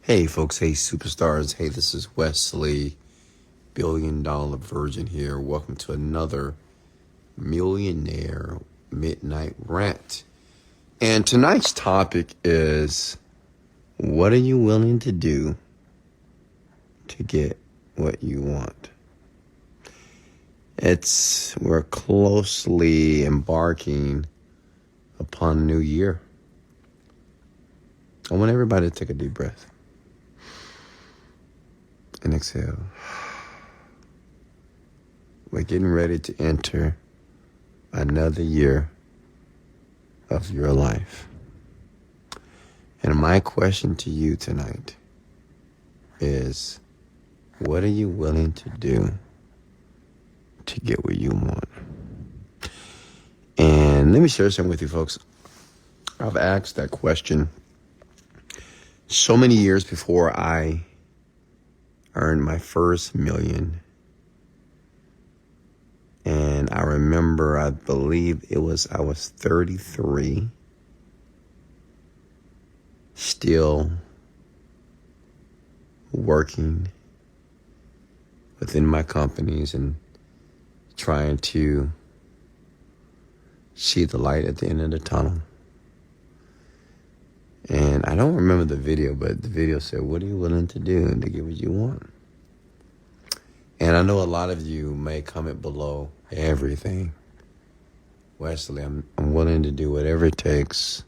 Hey folks, hey superstars, hey, this is Wesley, $1 billion Virgin here. Welcome to another Millionaire Midnight Rant. And tonight's topic is, what are you willing to do to get what you want? We're closely embarking upon a new year. I want everybody to take a deep breath. And exhale. We're getting ready to enter another year of your life. And my question to you tonight is, what are you willing to do to get what you want? And let me share something with you folks. I've asked that question so many years before I earned my first million. And I remember, I believe I was 33, still working within my companies and trying to see the light at the end of the tunnel. And I don't remember the video, but the video said, what are you willing to do to get what you want? And I know a lot of you may comment below, everything. Wesley, I'm willing to do whatever it takes.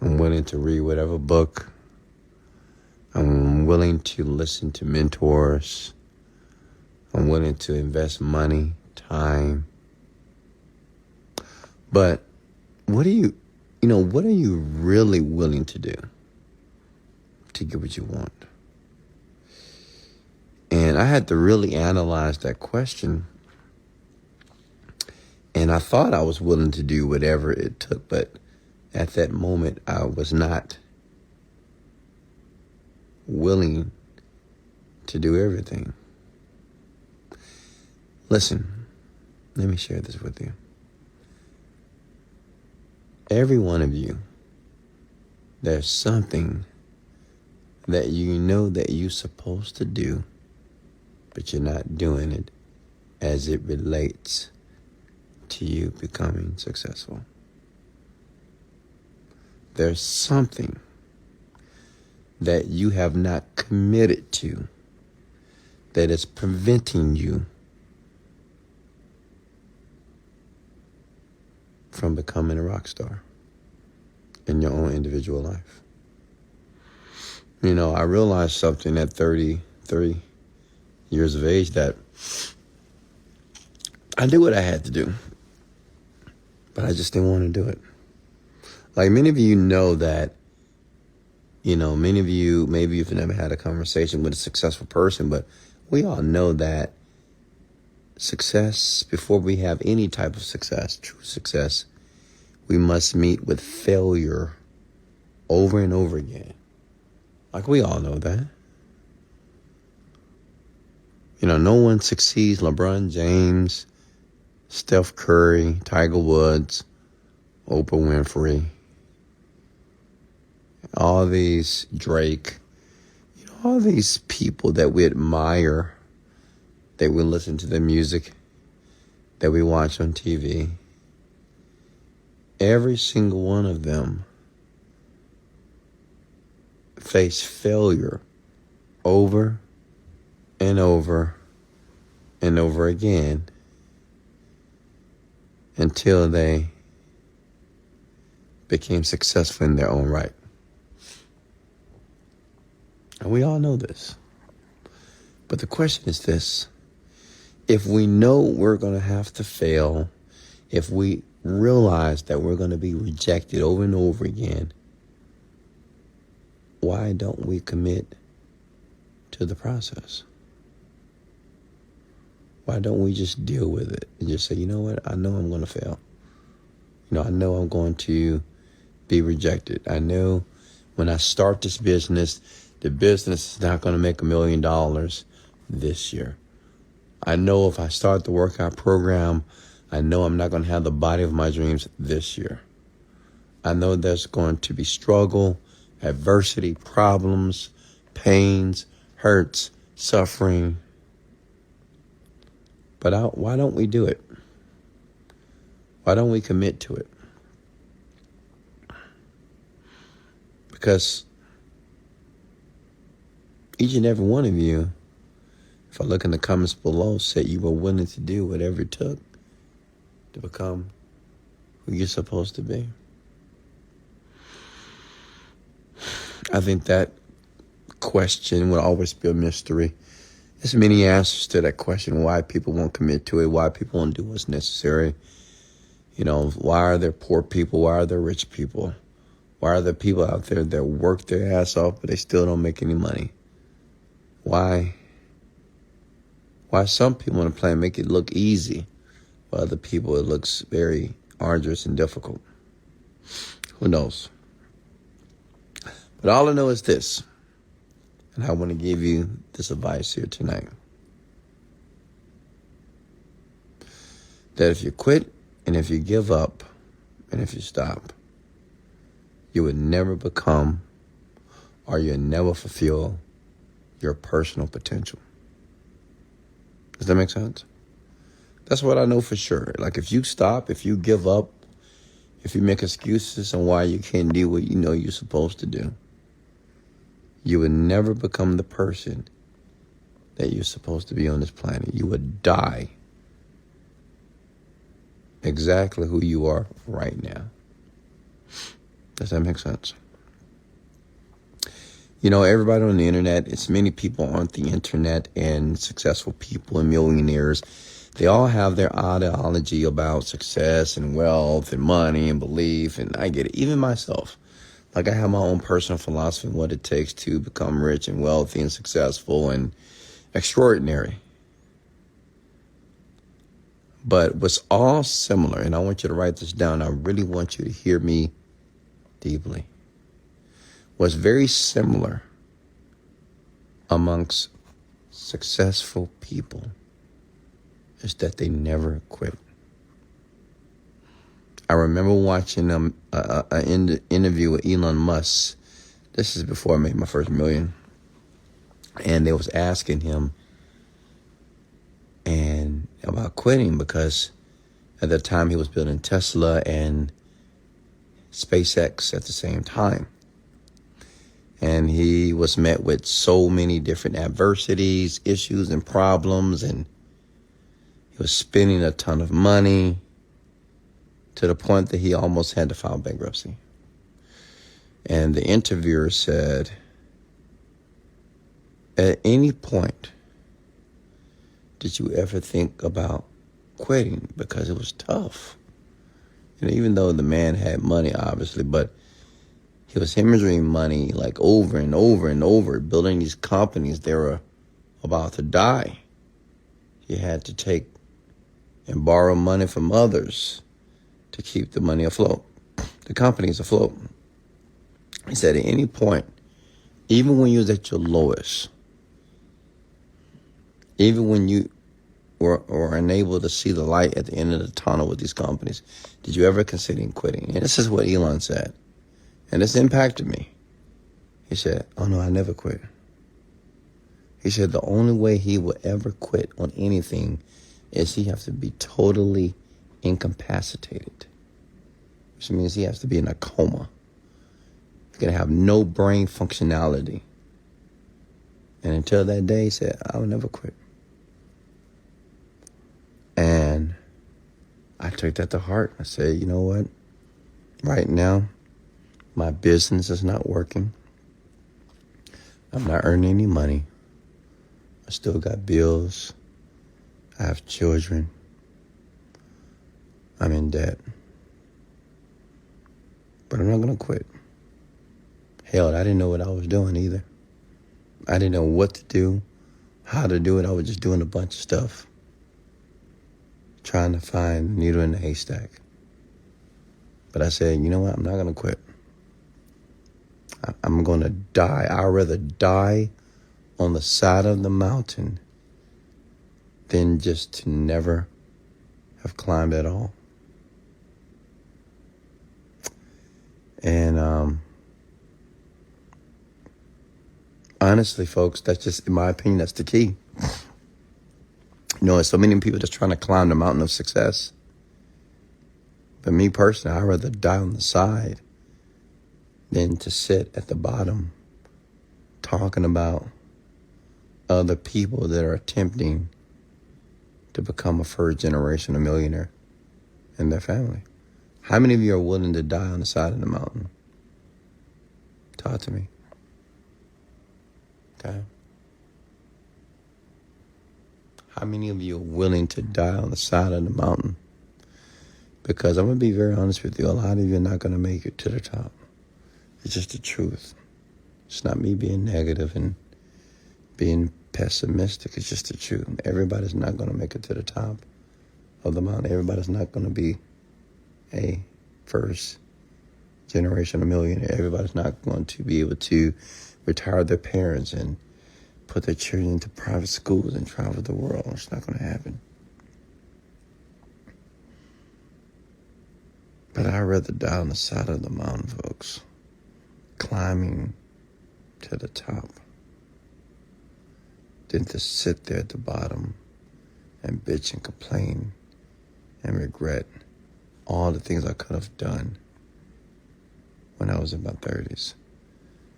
I'm willing to read whatever book. I'm willing to listen to mentors. I'm willing to invest money, time. But what are you really willing to do to get what you want? And I had to really analyze that question. And I thought I was willing to do whatever it took, but at that moment, I was not willing to do everything. Listen, let me share this with you. Every one of you, there's something that you know that you're supposed to do, but you're not doing it as it relates to you becoming successful. There's something that you have not committed to that is preventing you from becoming a rock star in your own individual life. I realized something at 33 years of age, that I did what I had to do, but I just didn't want to do it. Like many of you know that, many of you, maybe you've never had a conversation with a successful person, but we all know that success, before we have any type of success, true success, we must meet with failure over and over again. Like we all know that. No one succeeds. LeBron James, Steph Curry, Tiger Woods, Oprah Winfrey, all these, Drake, all these people that we admire, that we listen to their music, that we watch on TV. Every single one of them face failure over and over and over again until they became successful in their own right. And we all know this. But the question is this: if we know we're going to have to fail, if we realize that we're going to be rejected over and over again, why don't we commit to the process? Why don't we just deal with it and just say, you know what, I know I'm going to fail. I know I'm going to be rejected. I know when I start this business, the business is not going to make $1 million this year. I know if I start the workout program, I know I'm not going to have the body of my dreams this year. I know there's going to be struggle adversity, problems, pains, hurts, suffering. But why don't we do it? Why don't we commit to it? Because each and every one of you, if I look in the comments below, said you were willing to do whatever it took to become who you're supposed to be. I think that question will always be a mystery. There's many answers to that question, why people won't commit to it, why people won't do what's necessary. Why are there poor people? Why are there rich people? Why are there people out there that work their ass off, but they still don't make any money? Why some people on the planet make it look easy, while other people it looks very arduous and difficult? Who knows? But all I know is this, and I want to give you this advice here tonight. That if you quit, and if you give up, and if you stop, you would never become, or you'll never fulfill your personal potential. Does that make sense? That's what I know for sure. Like if you stop, if you give up, if you make excuses on why you can't do what you know you're supposed to do, you would never become the person that you're supposed to be on this planet. You would die exactly who you are right now. Does that make sense? Everybody on the internet, it's many people on the internet and successful people and millionaires. They all have their ideology about success and wealth and money and belief. And I get it. Even myself. Like I have my own personal philosophy on what it takes to become rich and wealthy and successful and extraordinary. But what's all similar, and I want you to write this down. I really want you to hear me deeply. What's very similar amongst successful people is that they never quit. I remember watching an interview with Elon Musk. This is before I made my first million. And they was asking him and about quitting because at that time he was building Tesla and SpaceX at the same time. And he was met with so many different adversities, issues, and problems. And he was spending a ton of money to the point that he almost had to file bankruptcy. And the interviewer said, at any point, did you ever think about quitting? Because it was tough. Even though the man had money, obviously, but he was hemorrhaging money like over and over and over, building these companies. They were about to die. He had to take and borrow money from others to keep the money afloat, the companies afloat. He said at any point, even when you was at your lowest, even when you were unable to see the light at the end of the tunnel with these companies, did you ever consider quitting? And this is what Elon said. And this impacted me. He said, oh no, I never quit. He said the only way he will ever quit on anything is he has to be totally incapacitated, which means he has to be in a coma. He's going to have no brain functionality. And until that day, he said, I will never quit. And I took that to heart. I said, you know what? Right now, my business is not working. I'm not earning any money. I still got bills. I have children. I'm in debt. But I'm not going to quit. Hell, I didn't know what I was doing either. I didn't know what to do, how to do it. I was just doing a bunch of stuff, trying to find a needle in the haystack. But I said, you know what? I'm not going to quit. I'm going to die. I'd rather die on the side of the mountain than just to never have climbed at all. And Honestly, folks, that's just, in my opinion, that's the key. There's so many people just trying to climb the mountain of success. But me personally, I'd rather die on the side than to sit at the bottom talking about other people that are attempting to become a first generation millionaire in their family. How many of you are willing to die on the side of the mountain? Talk to me. Okay. How many of you are willing to die on the side of the mountain? Because I'm going to be very honest with you, a lot of you are not going to make it to the top. It's just the truth. It's not me being negative and being pessimistic. It's just the truth. Everybody's not going to make it to the top of the mountain. Everybody's not going to be a first generation millionaire. Everybody's not going to be able to retire their parents and put their children into private schools and travel the world. It's not going to happen. But I'd rather die on the side of the mountain, folks, climbing to the top, than to sit there at the bottom and bitch and complain and regret all the things I could have done when I was in my 30s.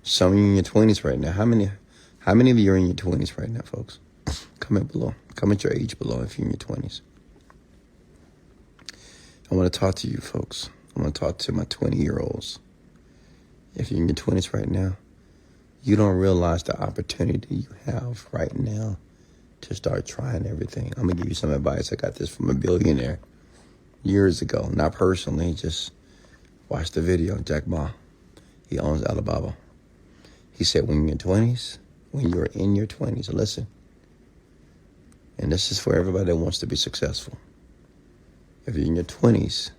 Some of you in your 20s right now. How many of you are in your 20s right now, folks? Comment below. Comment your age below if you're in your 20s. I want to talk to you, folks. I want to talk to my 20-year-olds. If you're in your 20s right now, you don't realize the opportunity you have right now to start trying everything. I'm going to give you some advice. I got this from a billionaire years ago. Not personally, just watch the video. Jack Ma. He owns Alibaba. He said, when you're in your 20s, listen, and this is for everybody that wants to be successful. If you're in your 20s,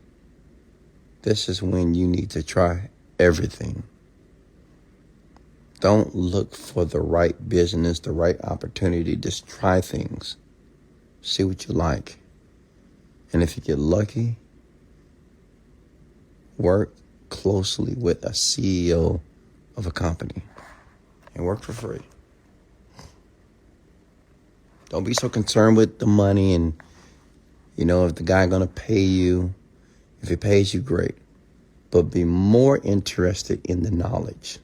this is when you need to try everything. Don't look for the right business, the right opportunity. Just try things. See what you like. And if you get lucky, work closely with a CEO of a company and work for free. Don't be so concerned with the money and, if the guy going to pay you. If he pays you, great. But be more interested in the knowledge.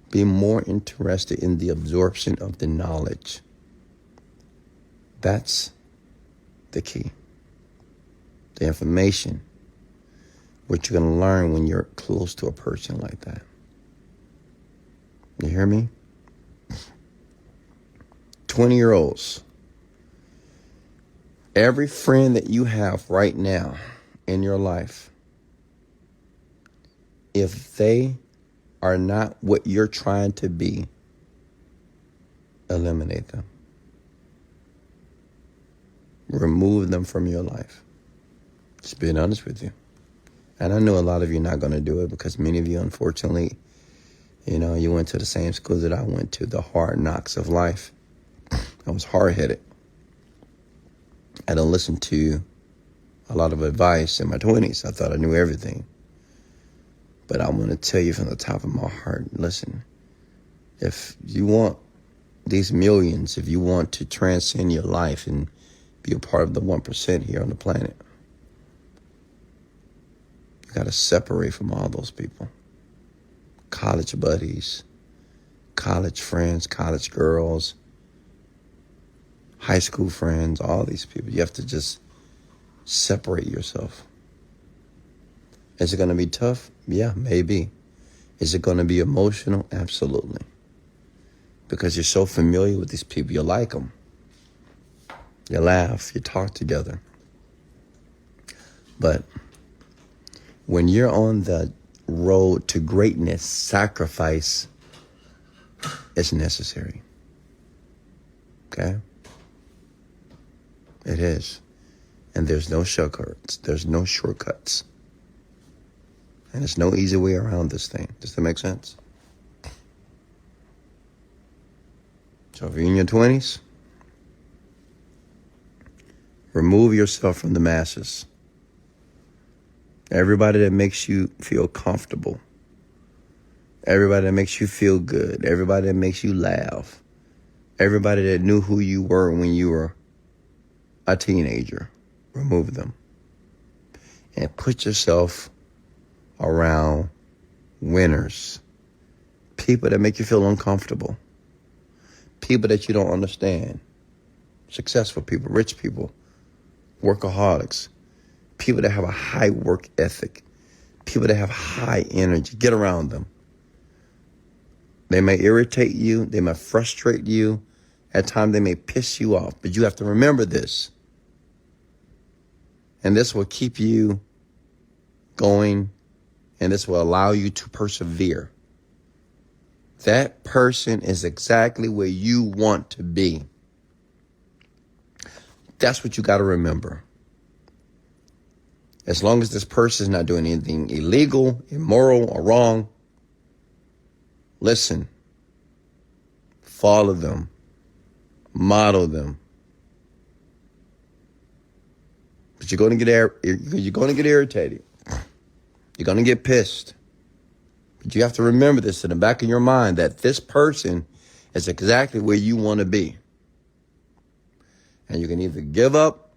Be more interested in the absorption of the knowledge. That's the key. The information, what you're going to learn when you're close to a person like that. You hear me? 20-year-olds. Every friend that you have right now in your life, if they are not what you're trying to be, eliminate them. Remove them from your life. Just being honest with you. And I know a lot of you are not going to do it because many of you, unfortunately, you went to the same school that I went to, the hard knocks of life. I was hard-headed. I don't listen to a lot of advice in my 20s. I thought I knew everything. But I'm going to tell you from the top of my heart, listen, if you want these millions, if you want to transcend your life and be a part of the 1% here on the planet, you got to separate from all those people. College buddies, college friends, college girls, high school friends, all these people. You have to just separate yourself. Is it going to be tough? Yeah, maybe. Is it going to be emotional? Absolutely. Because you're so familiar with these people. You like them. You laugh. You talk together. But when you're on the road to greatness, sacrifice is necessary. Okay? It is. And there's no shortcuts. There's no shortcuts. And there's no easy way around this thing. Does that make sense? So if you're in your 20s, remove yourself from the masses. Everybody that makes you feel comfortable. Everybody that makes you feel good. Everybody that makes you laugh. Everybody that knew who you were when you were a teenager. Remove them. And put yourself around winners. People that make you feel uncomfortable. People that you don't understand. Successful people, rich people, workaholics. People that have a high work ethic. People that have high energy. Get around them. They may irritate you. They may frustrate you. At times they may piss you off. But you have to remember this. And this will keep you going. And this will allow you to persevere. That person is exactly where you want to be. That's what you got to remember. As long as this person is not doing anything illegal, immoral, or wrong, listen, follow them, model them. But you're going to get irritated. You're going to get pissed. But you have to remember this in the back of your mind, that this person is exactly where you want to be. And you can either give up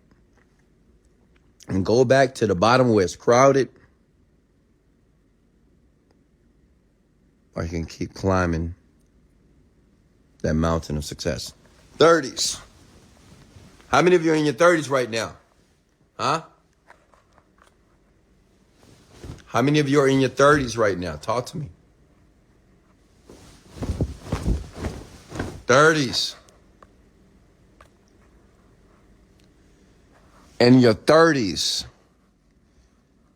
and go back to the bottom where it's crowded, or you can keep climbing that mountain of success. 30s. How many of you are in your 30s right now? Huh? How many of you are in your 30s right now? Talk to me. 30s. In your 30s,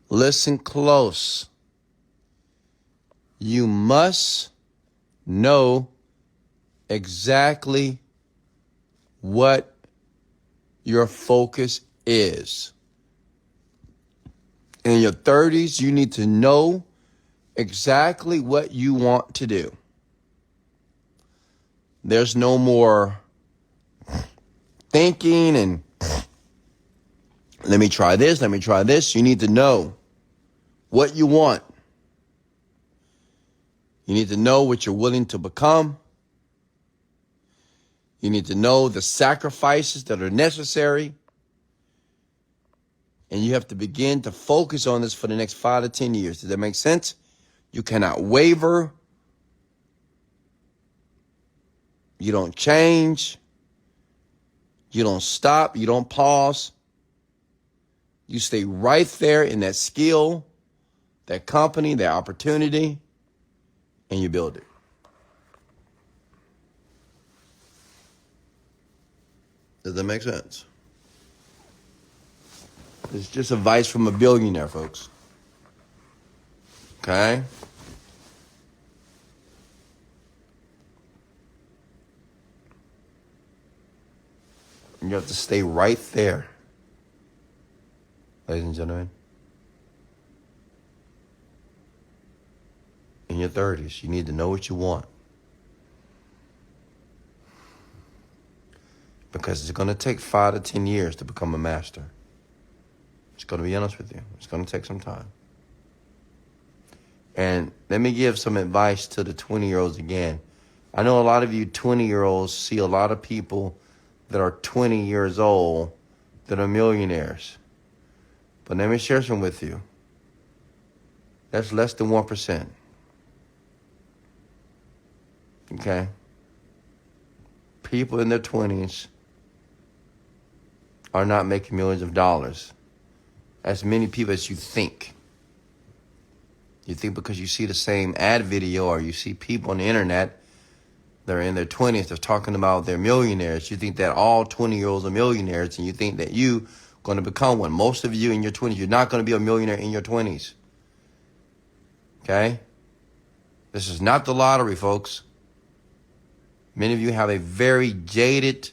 listen close. You must know exactly what your focus is. In your 30s, you need to know exactly what you want to do. There's no more thinking and let me try this, let me try this. You need to know what you want. You need to know what you're willing to become. You need to know the sacrifices that are necessary. And you have to begin to focus on this for the next 5 to 10 years. Does that make sense? You cannot waver. You don't change. You don't stop. You don't pause. You stay right there in that skill, that company, that opportunity, and you build it. Does that make sense? It's just advice from a billionaire, folks. Okay? You have to stay right there. Ladies and gentlemen, in your 30s, you need to know what you want. Because it's going to take 5 to 10 years to become a master. Just going to be honest with you. It's going to take some time. And let me give some advice to the 20-year-olds again. I know a lot of you 20-year-olds see a lot of people that are 20 years old that are millionaires. But let me share some with you. That's less than 1%. Okay? People in their 20s are not making millions of dollars. As many people as you think. You think because you see the same ad video or you see people on the internet that are in their 20s, they're talking about they're millionaires. You think that all 20-year-olds are millionaires and you think that you going to become one. Most of you in your 20s, you're not going to be a millionaire in your 20s. Okay? This is not the lottery, folks. Many of you have a very jaded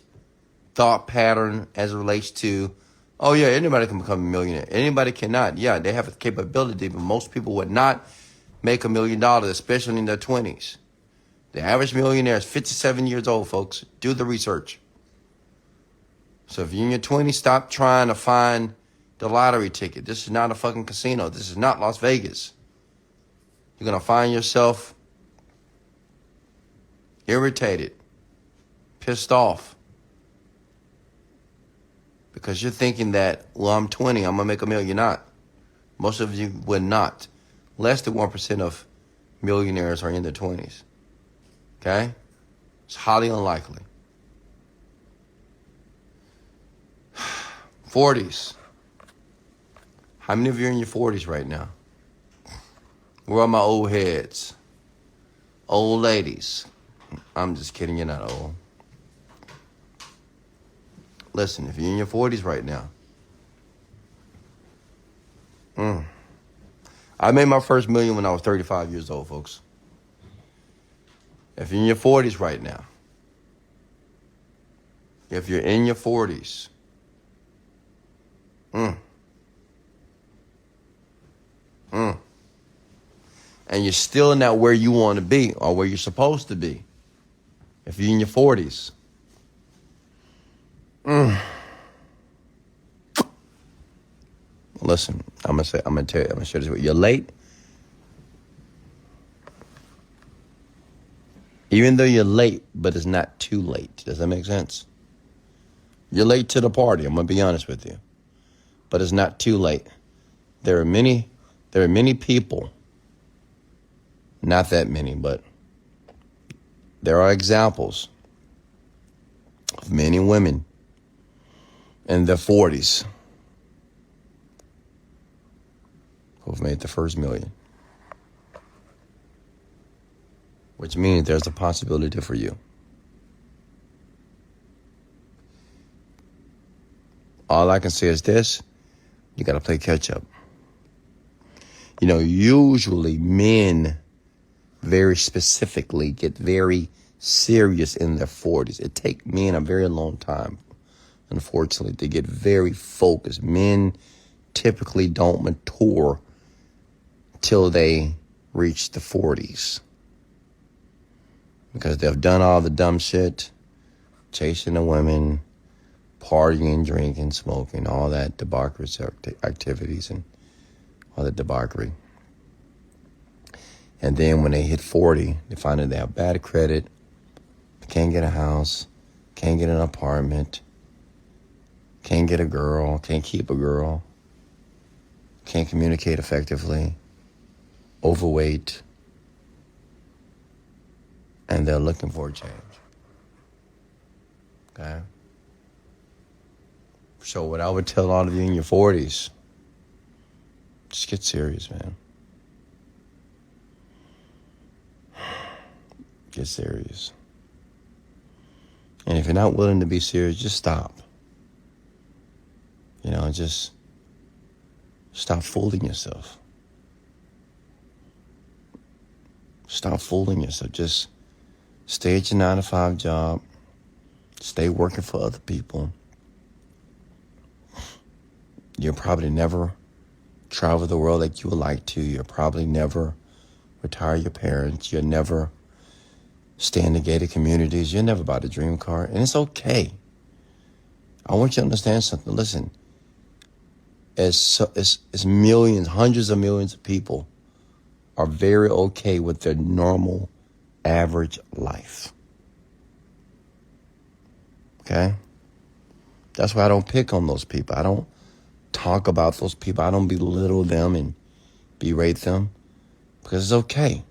thought pattern as it relates to, oh yeah, anybody can become a millionaire. Anybody cannot. Yeah, they have the capability, but most people would not make $1 million, especially in their 20s. The average millionaire is 57 years old, folks. Do the research. So if you're in your 20s, stop trying to find the lottery ticket. This is not a fucking casino. This is not Las Vegas. You're going to find yourself irritated, pissed off. Because you're thinking that, well, I'm 20, I'm going to make $1 million. You're not. Most of you would not. Less than 1% of millionaires are in their 20s. Okay? It's highly unlikely. 40s. How many of you are in your 40s right now? Where are my old heads? Old ladies. I'm just kidding, you're not old. Listen, if you're in your 40s right now, I made my first million when I was 35 years old, folks. If you're in your 40s right now, if you're in your 40s, and you're still not where you want to be or where you're supposed to be, if you're in your 40s, listen, I'm gonna share this with you. You're late. Even though you're late, but it's not too late. Does that make sense? You're late to the party. I'm gonna be honest with you, but it's not too late. There are many people. Not that many, but there are examples of men and women in their 40s who've made the first million. Which means there's a possibility for you. All I can say is this: you got to play catch up. You know, usually men very specifically get very serious in their 40s. It takes men a very long time, unfortunately, to get very focused. Men typically don't mature till they reach the 40s because they've done all the dumb shit, chasing the women, partying, drinking, smoking, all that debauchery activities and all that debauchery. And then when they hit 40, they find that they have bad credit, can't get a house, can't get an apartment, can't get a girl, can't keep a girl, can't communicate effectively, overweight, and they're looking for a change. Okay? So what I would tell all of you in your 40s, just get serious, man. Get serious. And if you're not willing to be serious, just stop. You know, just stop fooling yourself. Stop fooling yourself. Just stay at your 9-to-5 job. Stay working for other people. You'll probably never travel the world like you would like to. You'll probably never retire your parents. You'll never stay in the gated communities. You'll never buy the dream car. And it's okay. I want you to understand something. Listen, it's millions, hundreds of millions of people are very okay with their normal, average life. Okay? That's why I don't pick on those people. I don't talk about those people. I don't belittle them and berate them because it's okay.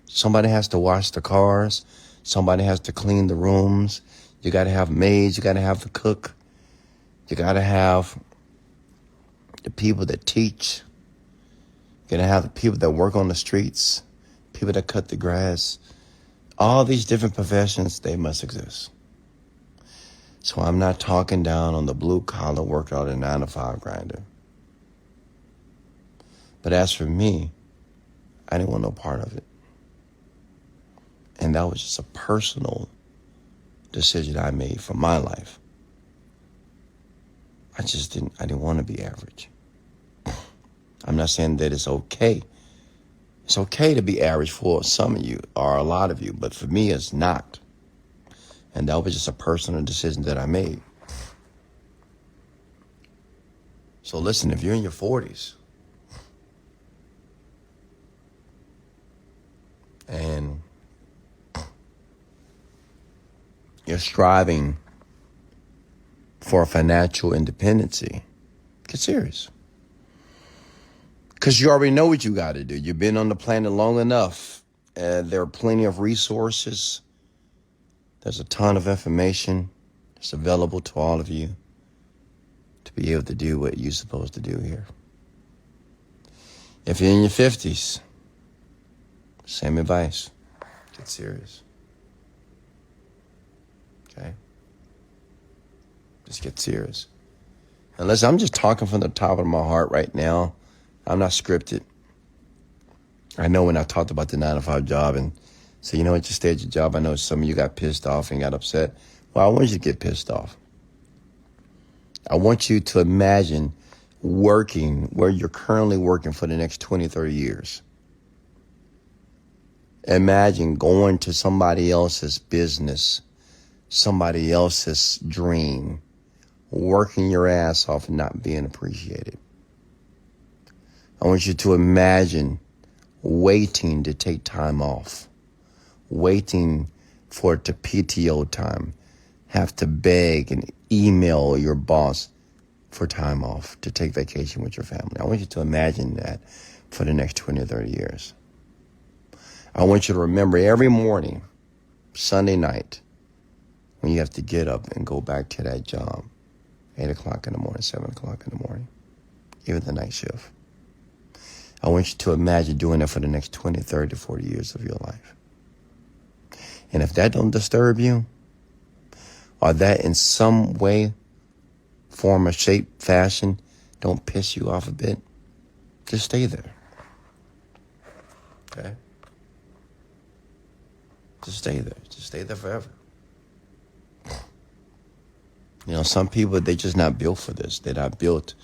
Somebody has to wash the cars. Somebody has to clean the rooms. You got to have maids. You got to have the cook. You got to have the people that teach. You got to have the people that work on the streets, people that cut the grass. All these different professions, they must exist. So I'm not talking down on the blue-collar workout and 9-to-5 grinder. But as for me, I didn't want no part of it. And that was just a personal decision I made for my life. I didn't want to be average. I'm not saying that it's okay. It's okay to be average for some of you or a lot of you, but for me, it's not. And that was just a personal decision that I made. So listen, if you're in your 40s and you're striving for financial independency, get serious. Because you already know what you got to do. You've been on the planet long enough. There are plenty of resources. There's a ton of information that's available to all of you to be able to do what you're supposed to do here. If you're in your 50s, same advice. Get serious. Okay? Just get serious. And listen, I'm just talking from the top of my heart right now. I'm not scripted. I know when I talked about the 9-to-5 job and said, you know what, just stay at your job. I know some of you got pissed off and got upset. Well, I want you to get pissed off. I want you to imagine working where you're currently working for the next 20, 30 years. Imagine going to somebody else's business, somebody else's dream, working your ass off and not being appreciated. I want you to imagine waiting to take time off, waiting for it to PTO time, have to beg and email your boss for time off to take vacation with your family. I want you to imagine that for the next 20 or 30 years. I want you to remember every morning, Sunday night, when you have to get up and go back to that job, 8 o'clock in the morning, 7 o'clock in the morning, even the night shift. I want you to imagine doing that for the next 20, 30, 40 years of your life. And if that don't disturb you, or that in some way, form, or shape, fashion, don't piss you off a bit, just stay there. Okay? Just stay there. Just stay there forever. You know, some people, they're just not built for this. They're not built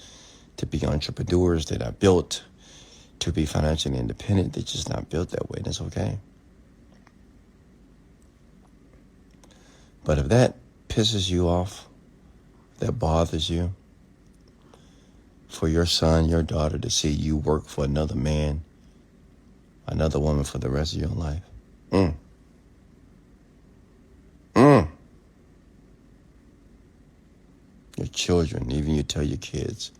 to be entrepreneurs. They're not built to be financially independent. They're just not built that way, and it's okay. But if that pisses you off, that bothers you, for your son, your daughter to see you work for another man, another woman for the rest of your life, your children, even you tell your kids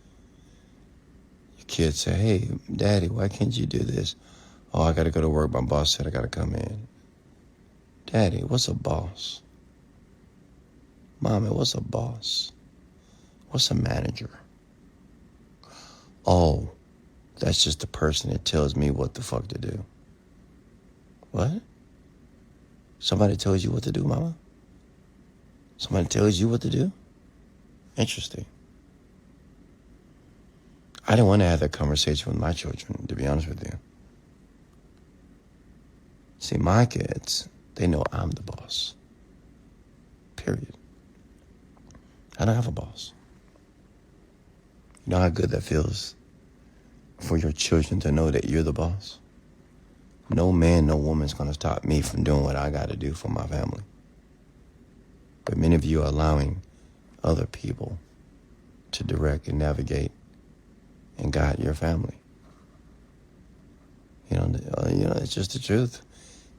say, hey, Daddy, why can't you do this? Oh, I got to go to work. My boss said I got to come in. Daddy, what's a boss? Mommy, what's a boss? What's a manager? Oh, that's just the person that tells me what the fuck to do. What? Somebody tells you what to do, Mama? Somebody tells you what to do? Interesting. I didn't want to have that conversation with my children, to be honest with you. See, my kids, they know I'm the boss. Period. I don't have a boss. You know how good that feels for your children to know that you're the boss? No man, no woman's going to stop me from doing what I got to do for my family. But many of you are allowing other people to direct and navigate and guide your family. You know, it's just the truth.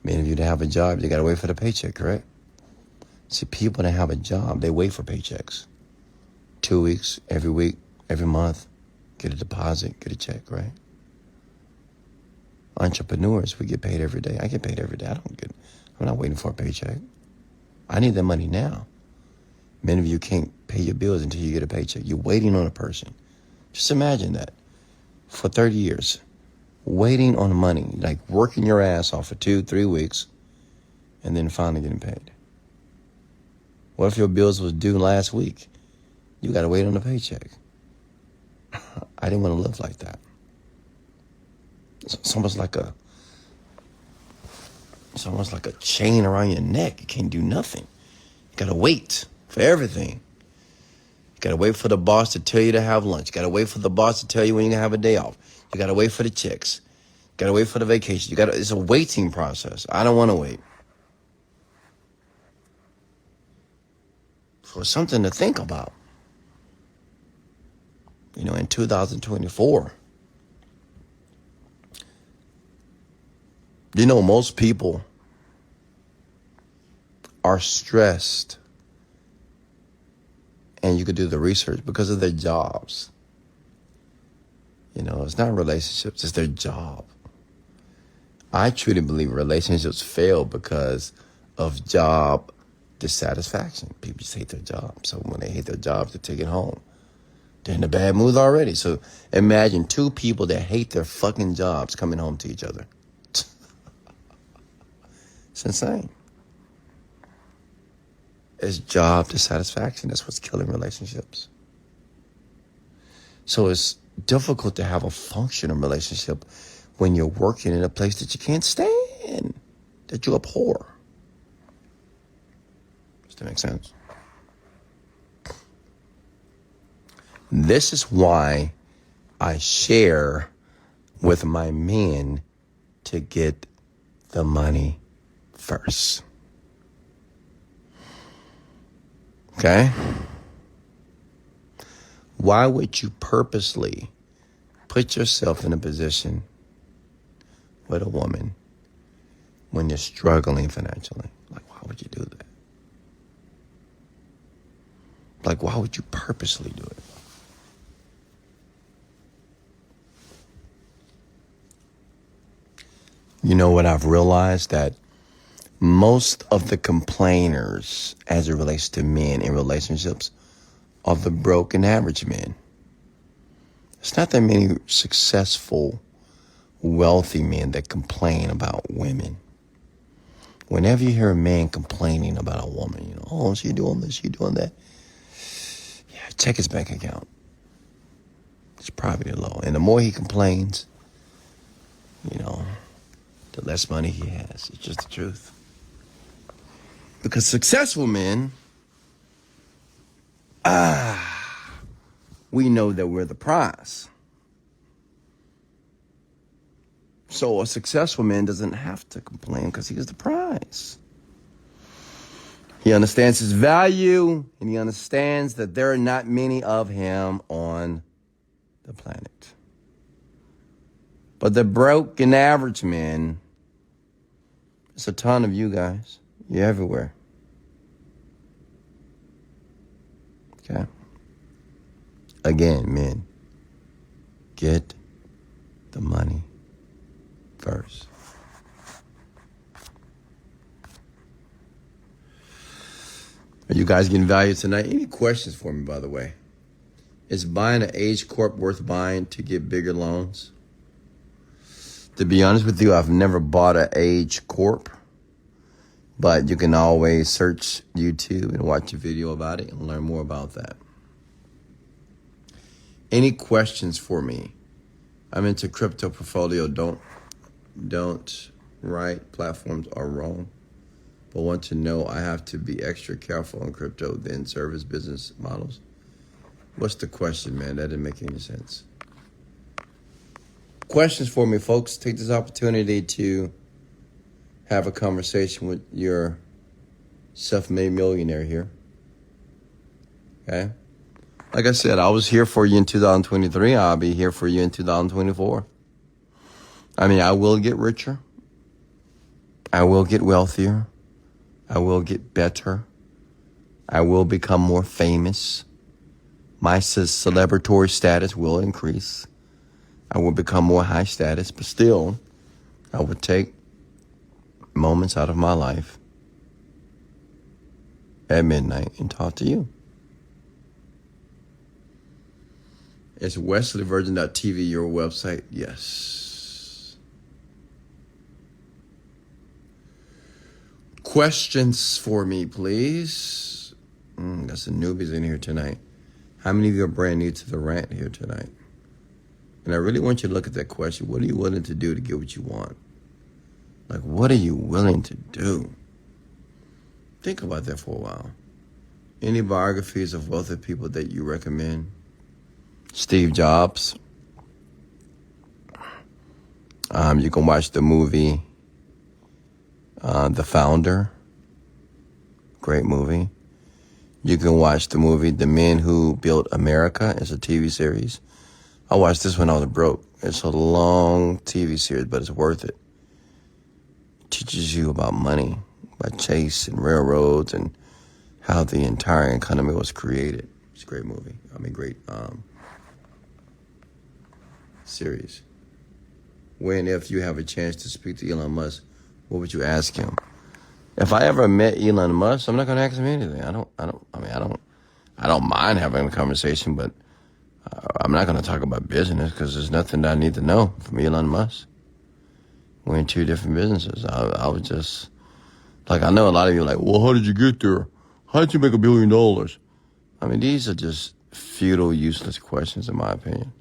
Many of you that have a job, you got to wait for the paycheck, correct? See, people that have a job, they wait for paychecks. 2 weeks, every month, get a deposit, get a check, right? Entrepreneurs, we get paid every day. I get paid every day. I'm not waiting for a paycheck. I need that money now. Many of you can't pay your bills until you get a paycheck. You're waiting on a person. Just imagine that. For 30 years, waiting on money, like working your ass off for 2-3 weeks, and then finally getting paid. What if your bills was due last week? You got to wait on a paycheck. I didn't want to live like that. It's almost like a chain around your neck. You can't do nothing. You got to wait for everything. You got to wait for the boss to tell you to have lunch. You got to wait for the boss to tell you when you're going to have a day off. You got to wait for the checks. You got to wait for the vacation. It's a waiting process. I don't want to wait. So it's something to think about. You know, in 2024, you know, most people are stressed, and you could do the research, because of their jobs. It's not relationships, it's their job. I truly believe relationships fail because of job dissatisfaction. People just hate their job. So when they hate their jobs, they take it home. They're in a bad mood already. So imagine two people that hate their fucking jobs coming home to each other. It's insane. It's job dissatisfaction. That's what's killing relationships. So it's difficult to have a functional relationship when you're working in a place that you can't stand, that you abhor. Does that make sense? This is why I share with my men to get the money first. Okay? Why would you purposely put yourself in a position with a woman when you're struggling financially? Like, why would you do that? Like, why would you purposely do it? You know what I've realized? That most of the complainers as it relates to men in relationships are the broke and average men. It's not that many successful, wealthy men that complain about women. Whenever you hear a man complaining about a woman, oh, she doing this, she doing that. Yeah, check his bank account. It's probably low. And the more he complains, the less money he has. It's just the truth. Because successful men, we know that we're the prize. So a successful man doesn't have to complain because he is the prize. He understands his value, and he understands that there are not many of him on the planet. But the broke and average men, it's a ton of you guys. You're everywhere. Okay? Again, men, get the money first. Are you guys getting value tonight? Any questions for me, by the way? Is buying an Age Corp worth buying to get bigger loans? To be honest with you, I've never bought an Age Corp, but you can always search YouTube and watch a video about it and learn more about that. Any questions for me? I'm into crypto portfolio. Don't write platforms are wrong, but want to know I have to be extra careful on crypto than service business models. What's the question, man? That didn't make any sense. Questions for me, folks. Take this opportunity to have a conversation with your self-made millionaire here. Okay? Like I said, I was here for you in 2023. I'll be here for you in 2024. I will get richer. I will get wealthier. I will get better. I will become more famous. My celebratory status will increase. I will become more high status, but still, I would take moments out of my life at midnight and talk to you. Is wesleyvirgin.tv your website? Yes. Questions for me, please. Got some newbies in here tonight. How many of you are brand new to the rant here tonight? And I really want you to look at that question. What are you willing to do to get what you want? Like, what are you willing to do? Think about that for a while. Any biographies of wealthy people that you recommend? Steve Jobs. You can watch the movie The Founder. Great movie. You can watch the movie The Men Who Built America. It's a TV series. I watched this when I was broke. It's a long TV series, but it's worth it. It teaches you about money, by Chase and railroads and how the entire economy was created. It's a great movie. Great series. When, if you have a chance to speak to Elon Musk, what would you ask him? If I ever met Elon Musk, I'm not going to ask him anything. I don't mind having a conversation, but I'm not going to talk about business because there's nothing that I need to know from Elon Musk. We're in two different businesses. I would just, I know a lot of you are like, well, how did you get there? How did you make $1 billion? These are just futile, useless questions, in my opinion.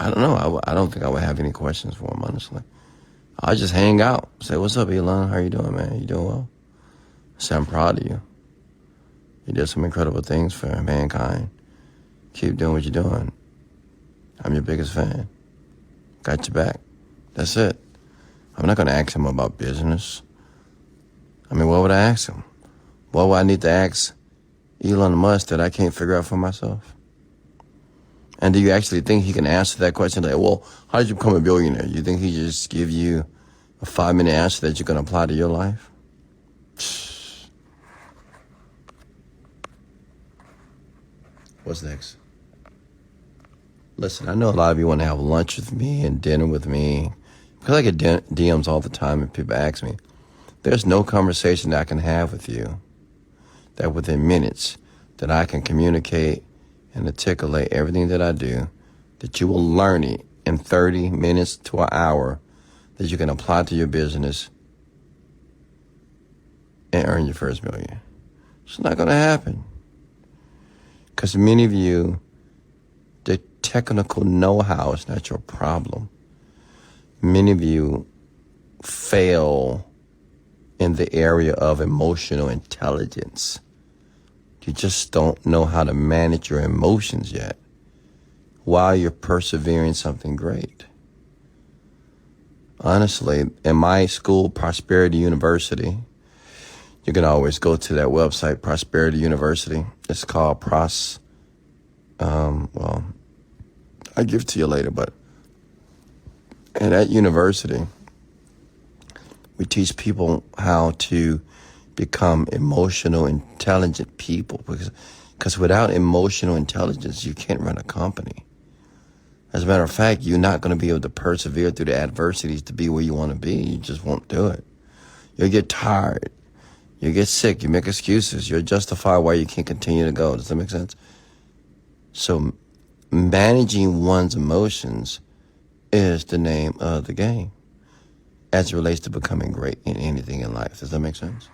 I don't know. I don't think I would have any questions for him, honestly. I'll just hang out. Say, what's up, Elon? How you doing, man? You doing well? Say, I'm proud of you. You did some incredible things for mankind. Keep doing what you're doing. I'm your biggest fan. Got your back. That's it. I'm not going to ask him about business. What would I ask him? What would I need to ask Elon Musk that I can't figure out for myself? And do you actually think he can answer that question? Like, well, how did you become a billionaire? You think he just give you a 5-minute answer that you can apply to your life? What's next? Listen, I know a lot of you want to have lunch with me and dinner with me because I get DMs all the time and people ask me. There's no conversation that I can have with you that within minutes that I can communicate and articulate everything that I do, that you will learn it in 30 minutes to an hour, that you can apply to your business and earn your first $1 million. It's not going to happen. Because many of you, the technical know-how is not your problem. Many of you fail in the area of emotional intelligence. You just don't know how to manage your emotions yet while you're persevering something great. Honestly, in my school, Prosperity University, you can always go to that website, Prosperity University. It's called I'll give it to you later, but at that university, we teach people how to become emotional, intelligent people because without emotional intelligence, you can't run a company. As a matter of fact, you're not going to be able to persevere through the adversities to be where you want to be. You just won't do it. You'll get tired. You get sick. You make excuses. You'll justify why you can't continue to go. Does that make sense? So managing one's emotions is the name of the game as it relates to becoming great in anything in life. Does that make sense?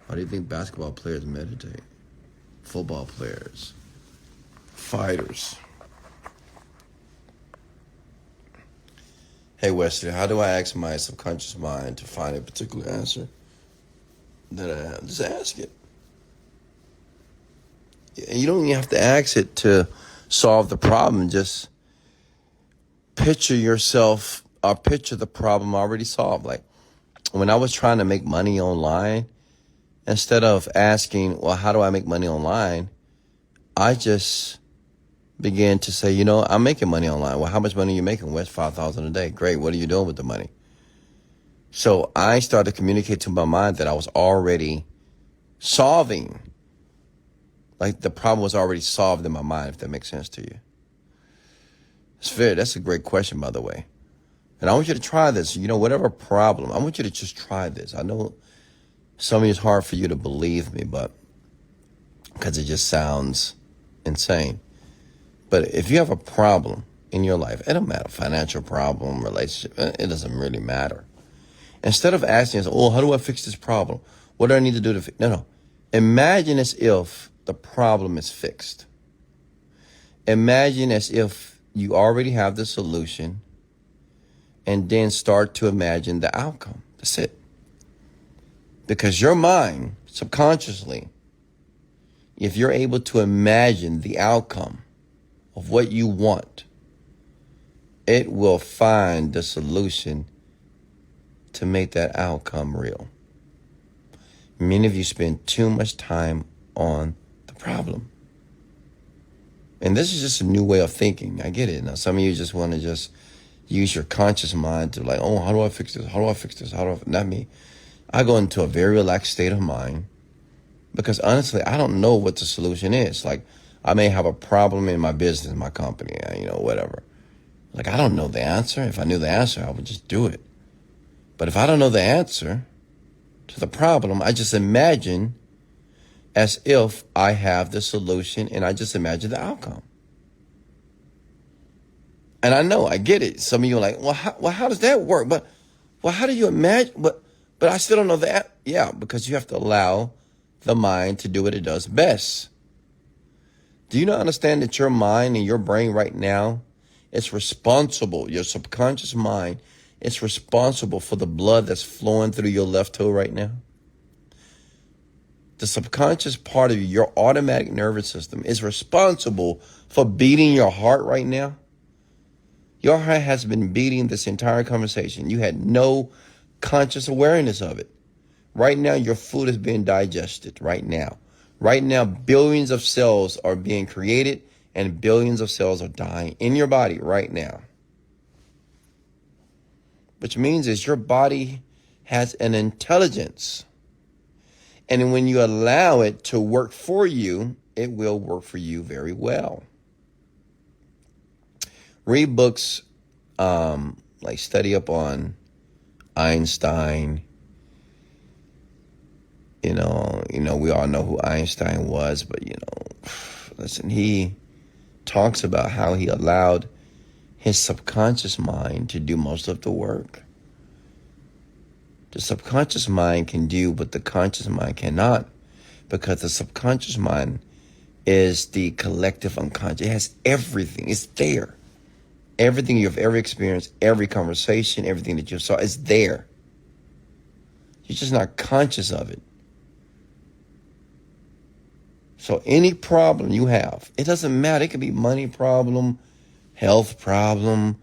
Why do you think basketball players meditate? Football players, fighters. Hey, Wesley, how do I ask my subconscious mind to find a particular answer that I have? Just ask it. You don't even have to ask it to solve the problem. Just picture yourself or picture the problem already solved. Like when I was trying to make money online, instead of asking, well, how do I make money online? I just began to say, I'm making money online. Well, how much money are you making? Well, it's $5,000 a day. Great. What are you doing with the money? So I started to communicate to my mind that I was already solving. Like the problem was already solved in my mind, if that makes sense to you. That's a great question, by the way. And I want you to try this. Whatever problem, I want you to just try this. I know some of it's hard for you to believe me, but because it just sounds insane. But if you have a problem in your life, it don't matter, financial problem, relationship, it doesn't really matter. Instead of asking yourself, how do I fix this problem? What do I need to do to fix? No. Imagine as if the problem is fixed. Imagine as if you already have the solution and then start to imagine the outcome. That's it. Because your mind, subconsciously, if you're able to imagine the outcome of what you want, it will find the solution to make that outcome real. Many of you spend too much time on the problem. And this is just a new way of thinking. I get it. Now, some of you just want to just use your conscious mind to like, oh, how do I fix this? How do I fix this? Not me. I go into a very relaxed state of mind because honestly, I don't know what the solution is. Like, I may have a problem in my business, my company, whatever. Like, I don't know the answer. If I knew the answer, I would just do it. But if I don't know the answer to the problem, I just imagine as if I have the solution and I just imagine the outcome. And I know, I get it. Some of you are like, how does that work? But, how do you imagine? But I still don't know that. Yeah, because you have to allow the mind to do what it does best. Do you not understand that your mind and your brain right now is responsible? Your subconscious mind is responsible for the blood that's flowing through your left toe right now. The subconscious part of your automatic nervous system is responsible for beating your heart right now. Your heart has been beating this entire conversation. You had no conscious awareness of it. Right now, your food is being digested right now. Right now, billions of cells are being created and billions of cells are dying in your body right now. Which means is your body has an intelligence. And when you allow it to work for you, it will work for you very well. Read books, like study up on Einstein. We all know who Einstein was, but listen, he talks about how he allowed his subconscious mind to do most of the work. The subconscious mind can do what the conscious mind cannot, because the subconscious mind is the collective unconscious. It has everything. It's there. Everything you've ever experienced, every conversation, everything that you saw is there. You're just not conscious of it. So any problem you have, it doesn't matter. It could be money problem, health problem.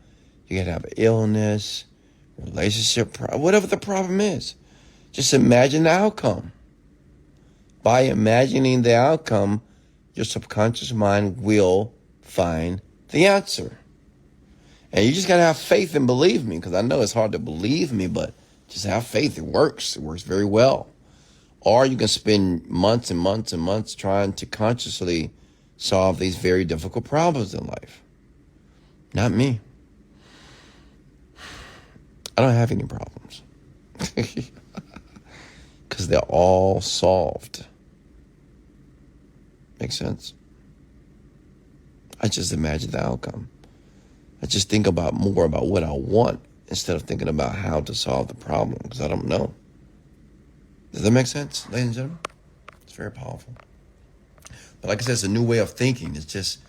You could have an illness, relationship problem, whatever the problem is. Just imagine the outcome. By imagining the outcome, your subconscious mind will find the answer. And you just got to have faith and believe me, because I know it's hard to believe me, but just have faith. It works. It works very well. Or you can spend months and months and months trying to consciously solve these very difficult problems in life. Not me. I don't have any problems. Because they're all solved. Make sense? I just imagine the outcome. I just think more about what I want instead of thinking about how to solve the problem, because I don't know. Does that make sense, ladies and gentlemen? It's very powerful. But like I said, it's a new way of thinking. It's just,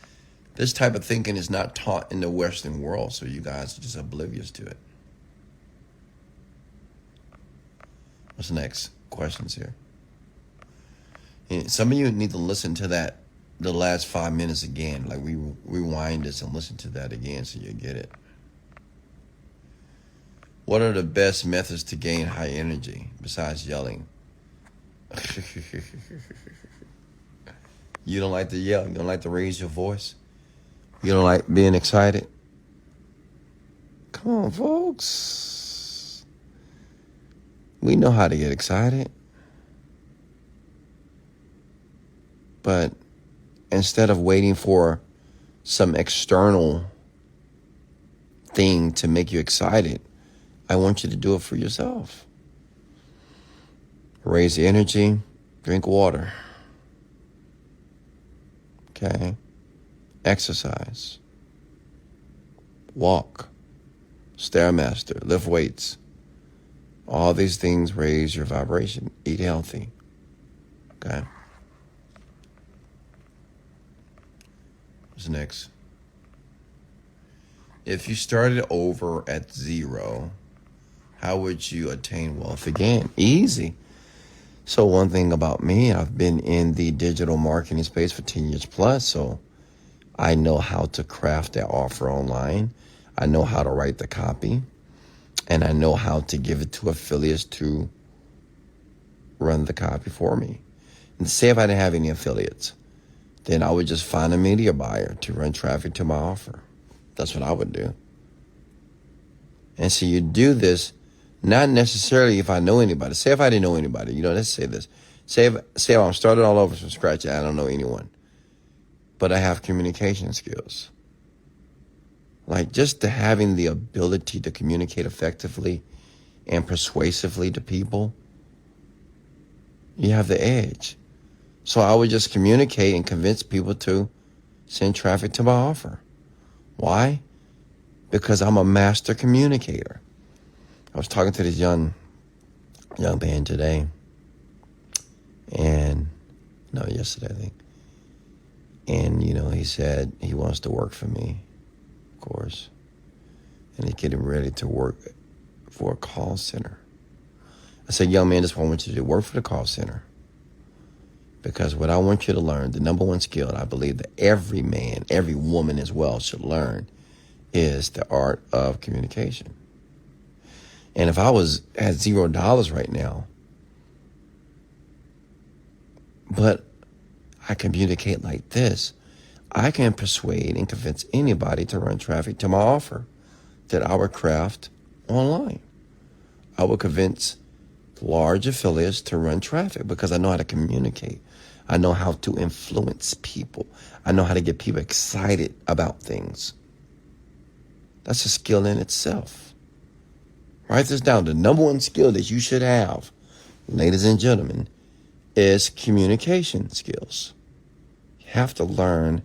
this type of thinking is not taught in the Western world, so you guys are just oblivious to it. What's next? Questions here. And some of you need to listen to the last 5 minutes again. Like, we rewind this and listen to that again so you get it. What are the best methods to gain high energy besides yelling? You don't like to yell? You don't like to raise your voice? You don't like being excited? Come on, folks. We know how to get excited. But instead of waiting for some external thing to make you excited, I want you to do it for yourself. Raise the energy, drink water. Okay? Exercise. Walk. Stairmaster. Lift weights. All these things raise your vibration. Eat healthy. Okay? What's next? If you started over at zero, how would you attain wealth again? Easy. So one thing about me, I've been in the digital marketing space for 10 years plus, so I know how to craft that offer online. I know how to write the copy, and I know how to give it to affiliates to run the copy for me. And say if I didn't have any affiliates, then I would just find a media buyer to run traffic to my offer. That's what I would do. And so you do this, not necessarily if I know anybody. Say if I didn't know anybody, let's say this. Say if I'm starting all over from scratch and I don't know anyone, but I have communication skills. Like just to having the ability to communicate effectively and persuasively to people, you have the edge. So I would just communicate and convince people to send traffic to my offer. Why? Because I'm a master communicator. I was talking to this young man today, yesterday I think. And, he said he wants to work for me, of course. And he's getting ready to work for a call center. I said, young man, this is what I want you to do. Work for the call center. Because what I want you to learn, the number one skill I believe that every man, every woman as well should learn is the art of communication. And if I had $0 right now, but I communicate like this, I can persuade and convince anybody to run traffic to my offer that I would craft online. I would convince large affiliates to run traffic because I know how to communicate. I know how to influence people. I know how to get people excited about things. That's a skill in itself. Write this down. The number one skill that you should have, ladies and gentlemen, is communication skills. You have to learn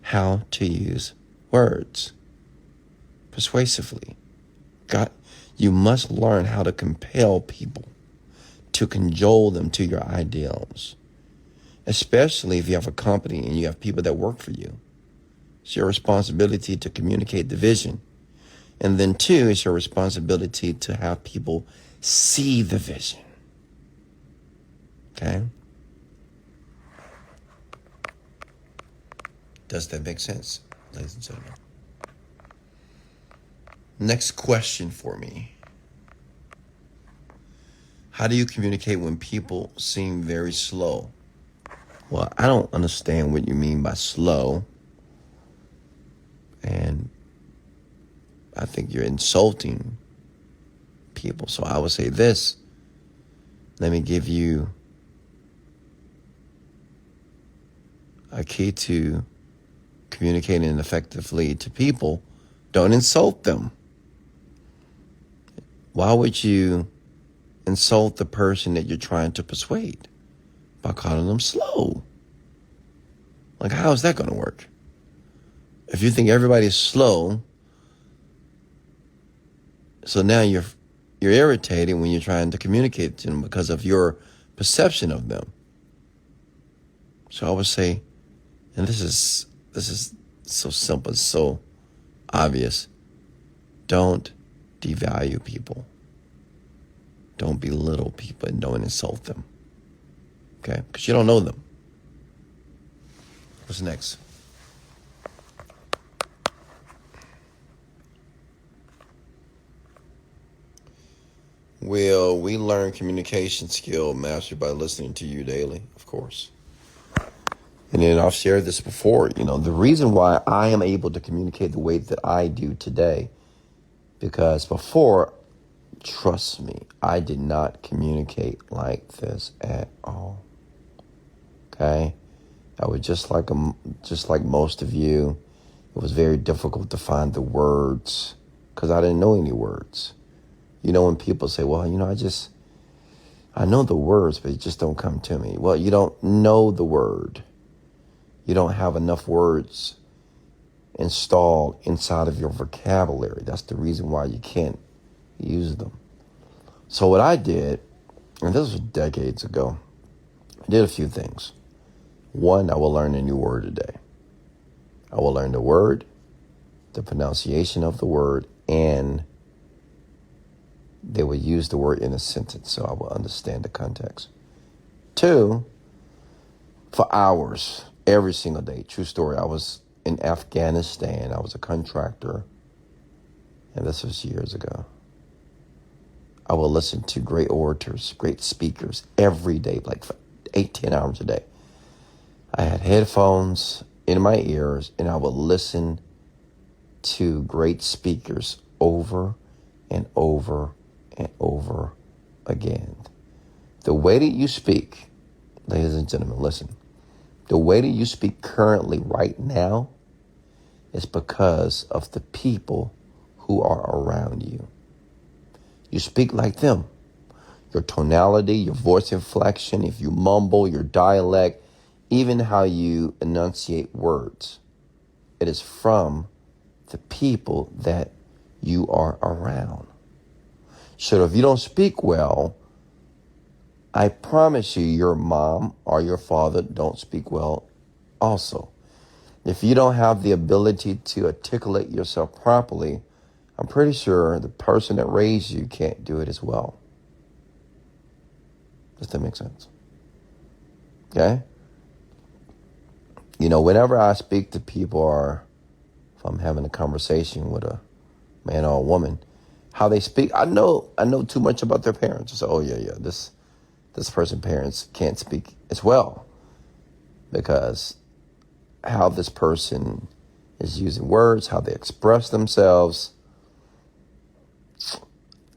how to use words persuasively. You must learn how to compel people, to cajole them to your ideals, especially if you have a company and you have people that work for you. It's your responsibility to communicate the vision. And then two, it's your responsibility to have people see the vision. Okay? Does that make sense, ladies and gentlemen? Next question for me. How do you communicate when people seem very slow? Well, I don't understand what you mean by slow. And I think you're insulting people. So I would say this. Let me give you a key to communicating effectively to people. Don't insult them. Why would you insult the person that you're trying to persuade? By calling them slow. Like, how is that going to work? If you think everybody's slow, so now you're irritated when you're trying to communicate to them because of your perception of them. So I would say, and this is so simple, so obvious. Don't devalue people. Don't belittle people and don't insult them. Okay? Because you don't know them. What's next? Well, we learn communication skill mastered by listening to you daily, of course. And then I've shared this before, the reason why I am able to communicate the way that I do today, because before, trust me, I did not communicate like this at all. Okay? I was just like most of you. It was very difficult to find the words because I didn't know any words. When people say, well, I know the words, but it just don't come to me. Well, you don't know the word. You don't have enough words installed inside of your vocabulary. That's the reason why you can't use them. So what I did, and this was decades ago, I did a few things. One, I will learn a new word a day. I will learn the word, the pronunciation of the word, and they will use the word in a sentence, so I will understand the context. Two, for hours, every single day, true story, I was in Afghanistan. I was a contractor, and this was years ago. I will listen to great orators, great speakers every day, like for 8-10 hours a day. I had headphones in my ears, and I would listen to great speakers over and over and over again. The way that you speak, ladies and gentlemen, listen. The way that you speak currently right now is because of the people who are around you. You speak like them. Your tonality, your voice inflection, if you mumble, your dialect, even how you enunciate words. It is from the people that you are around. So if you don't speak well, I promise you your mom or your father don't speak well also. If you don't have the ability to articulate yourself properly, I'm pretty sure the person that raised you can't do it as well. Does that make sense? Okay? You know, whenever I speak to people or if I'm having a conversation with a man or a woman, how they speak, I know too much about their parents. I say, oh yeah, this person's parents can't speak as well because how this person is using words, how they express themselves,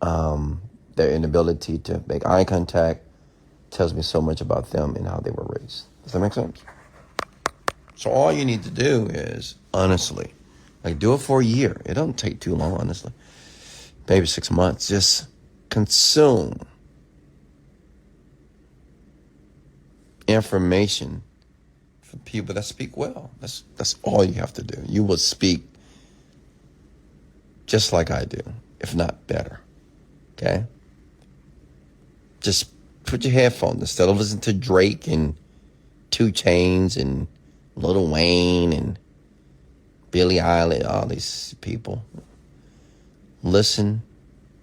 their inability to make eye contact tells me so much about them and how they were raised. Does that make sense? So all you need to do is, honestly, do it for a year. It don't take too long, honestly. Maybe 6 months. Just consume information from people that speak well. That's all you have to do. You will speak just like I do, if not better. Okay? Just put your headphones instead of listening to Drake and 2 Chainz and Lil Wayne and Billie Eilish, all these people. Listen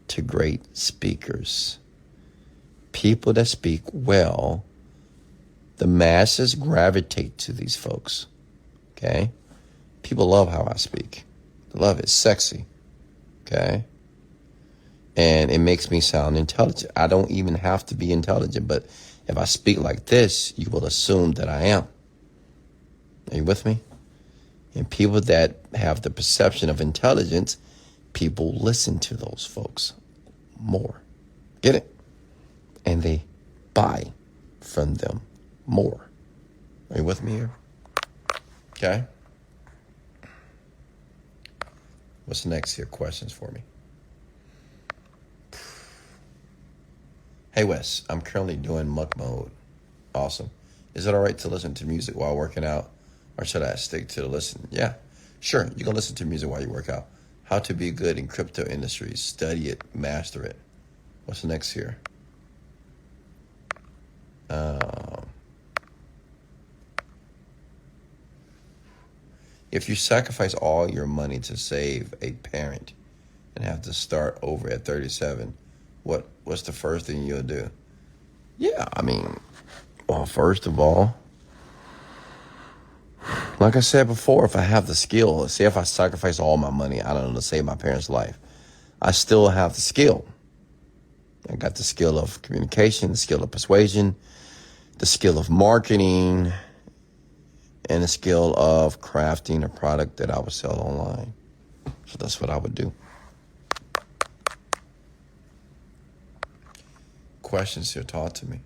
to great speakers. People that speak well. The masses gravitate to these folks. Okay? People love how I speak. They love it. It's sexy. Okay? And it makes me sound intelligent. I don't even have to be intelligent, but if I speak like this, you will assume that I am. Are you with me? And people that have the perception of intelligence, people listen to those folks more. Get it? And they buy from them more. Are you with me here? Okay. What's next here? Questions for me? Hey Wes, I'm currently doing muck mode. Awesome. Is it all right to listen to music while working out? Or should I stick to the listen? Yeah, sure. You can listen to music while you work out. How to be good in crypto industries. Study it, master it. What's next here? If you sacrifice all your money to save a parent and have to start over at 37, what's the first thing you'll do? Yeah, well, first of all, like I said before, if I have the skill, say if I sacrifice all my money, I don't know, to save my parents' life, I still have the skill. I got the skill of communication, the skill of persuasion, the skill of marketing, and the skill of crafting a product that I would sell online. So that's what I would do. Questions here, talk to me.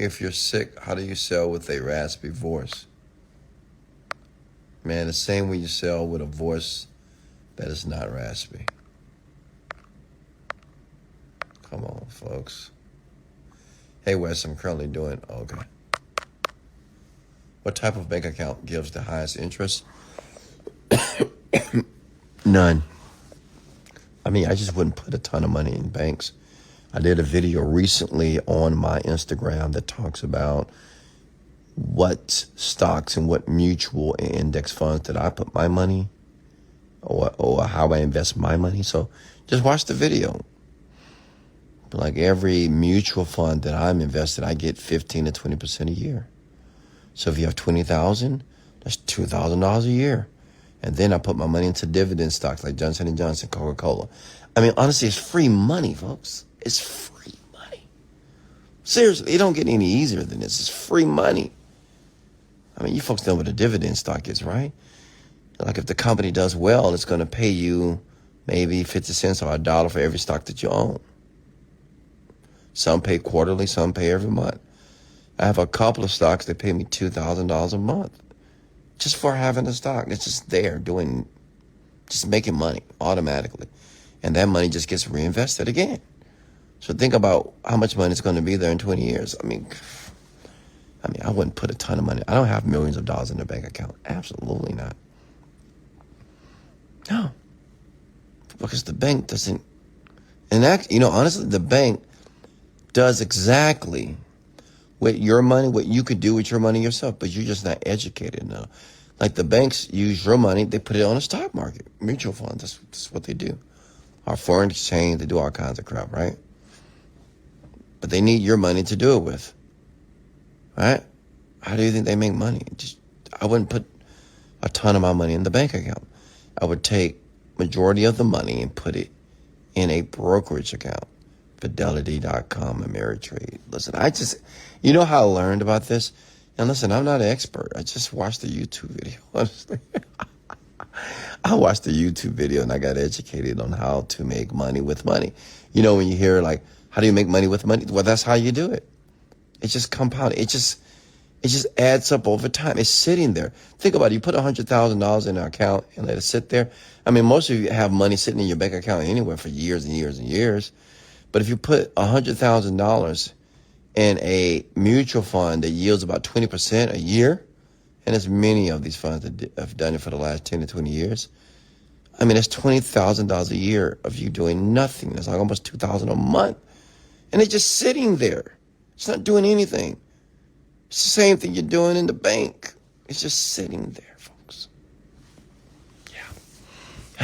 If you're sick, how do you sell with a raspy voice? Man, the same way you sell with a voice that is not raspy. Come on, folks. Hey, Wes, I'm currently doing, okay. What type of bank account gives the highest interest? None. I just wouldn't put a ton of money in banks. I did a video recently on my Instagram that talks about what stocks and what mutual and index funds that I put my money or how I invest my money. So just watch the video. Like every mutual fund that I'm invested, I get 15 to 20% a year. So if you have $20,000, that's $2,000 a year. And then I put my money into dividend stocks like Johnson & Johnson, Coca-Cola. Honestly, it's free money, folks. It's free money. Seriously, it don't get any easier than this. It's free money. I mean, you folks know what a dividend stock is, right? Like if the company does well, it's going to pay you maybe 50 cents or $1 for every stock that you own. Some pay quarterly, some pay every month. I have a couple of stocks that pay me $2,000 a month just for having a stock. It's just there just making money automatically. And that money just gets reinvested again. So think about how much money is going to be there in 20 years. I mean, I wouldn't put a ton of money. I don't have millions of dollars in the bank account. Absolutely not. No. Because the bank doesn't, honestly, the bank does exactly with your money, what you could do with your money yourself, but you're just not educated enough. Like the banks use your money, they put it on the stock market, mutual funds, that's what they do. Or foreign exchange, they do all kinds of crap, right? But they need your money to do it with, right? How do you think they make money? I wouldn't put a ton of my money in the bank account. I would take majority of the money and put it in a brokerage account. Fidelity.com, Ameritrade. Listen, you know how I learned about this? And listen, I'm not an expert. I just watched the YouTube video, honestly. I watched the YouTube video and I got educated on how to make money with money. You know, when you hear like, how do you make money with money? Well, that's how you do it. It's just compounding. It just adds up over time. It's sitting there. Think about it. You put $100,000 in an account and let it sit there. I mean, most of you have money sitting in your bank account anywhere for years and years and years. But if you put $100,000 in a mutual fund that yields about 20% a year, and there's many of these funds that have done it for the last 10 to 20 years, I mean, that's $20,000 a year of you doing nothing. That's like almost $2,000 a month. And it's just sitting there. It's not doing anything. It's the same thing you're doing in the bank. It's just sitting there, folks. Yeah.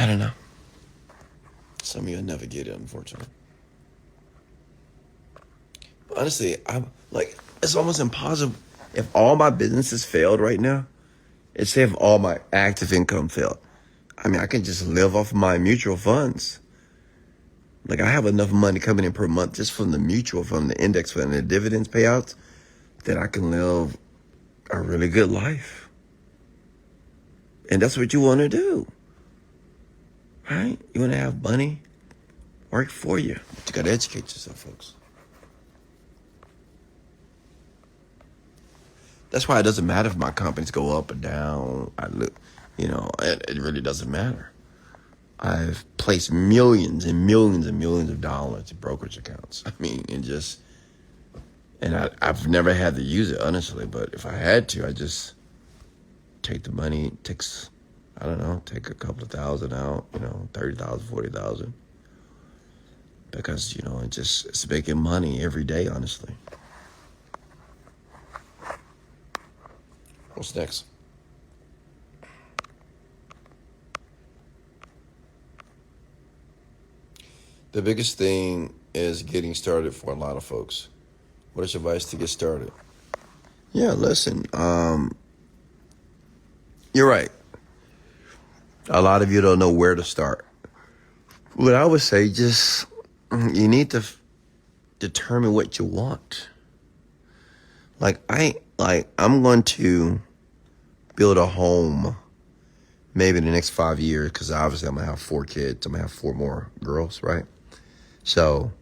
I don't know. Some of you will never get it, unfortunately. But honestly, it's almost impossible. If all my businesses failed right now, say if all my active income failed, I mean, I can just live off my mutual funds. Like I have enough money coming in per month just from the mutual fund, the index fund, and the dividends payouts that I can live a really good life. And that's what you want to do, right? You want to have money work for you. But you got to educate yourself, folks. That's why it doesn't matter if my companies go up or down. It really doesn't matter. I've placed millions and millions and millions of dollars in brokerage accounts. I mean, I've never had to use it, honestly, but if I had to, I just take the money, take a couple of thousand out, 30,000, 40,000. Because, it's making money every day, honestly. What's next? The biggest thing is getting started for a lot of folks. What is your advice to get started? Yeah, listen, you're right. A lot of you don't know where to start. What I would say, you need to determine what you want. I'm going to build a home maybe in the next 5 years, because obviously I'm going to have 4 kids. I'm going to have 4 more girls, right? So,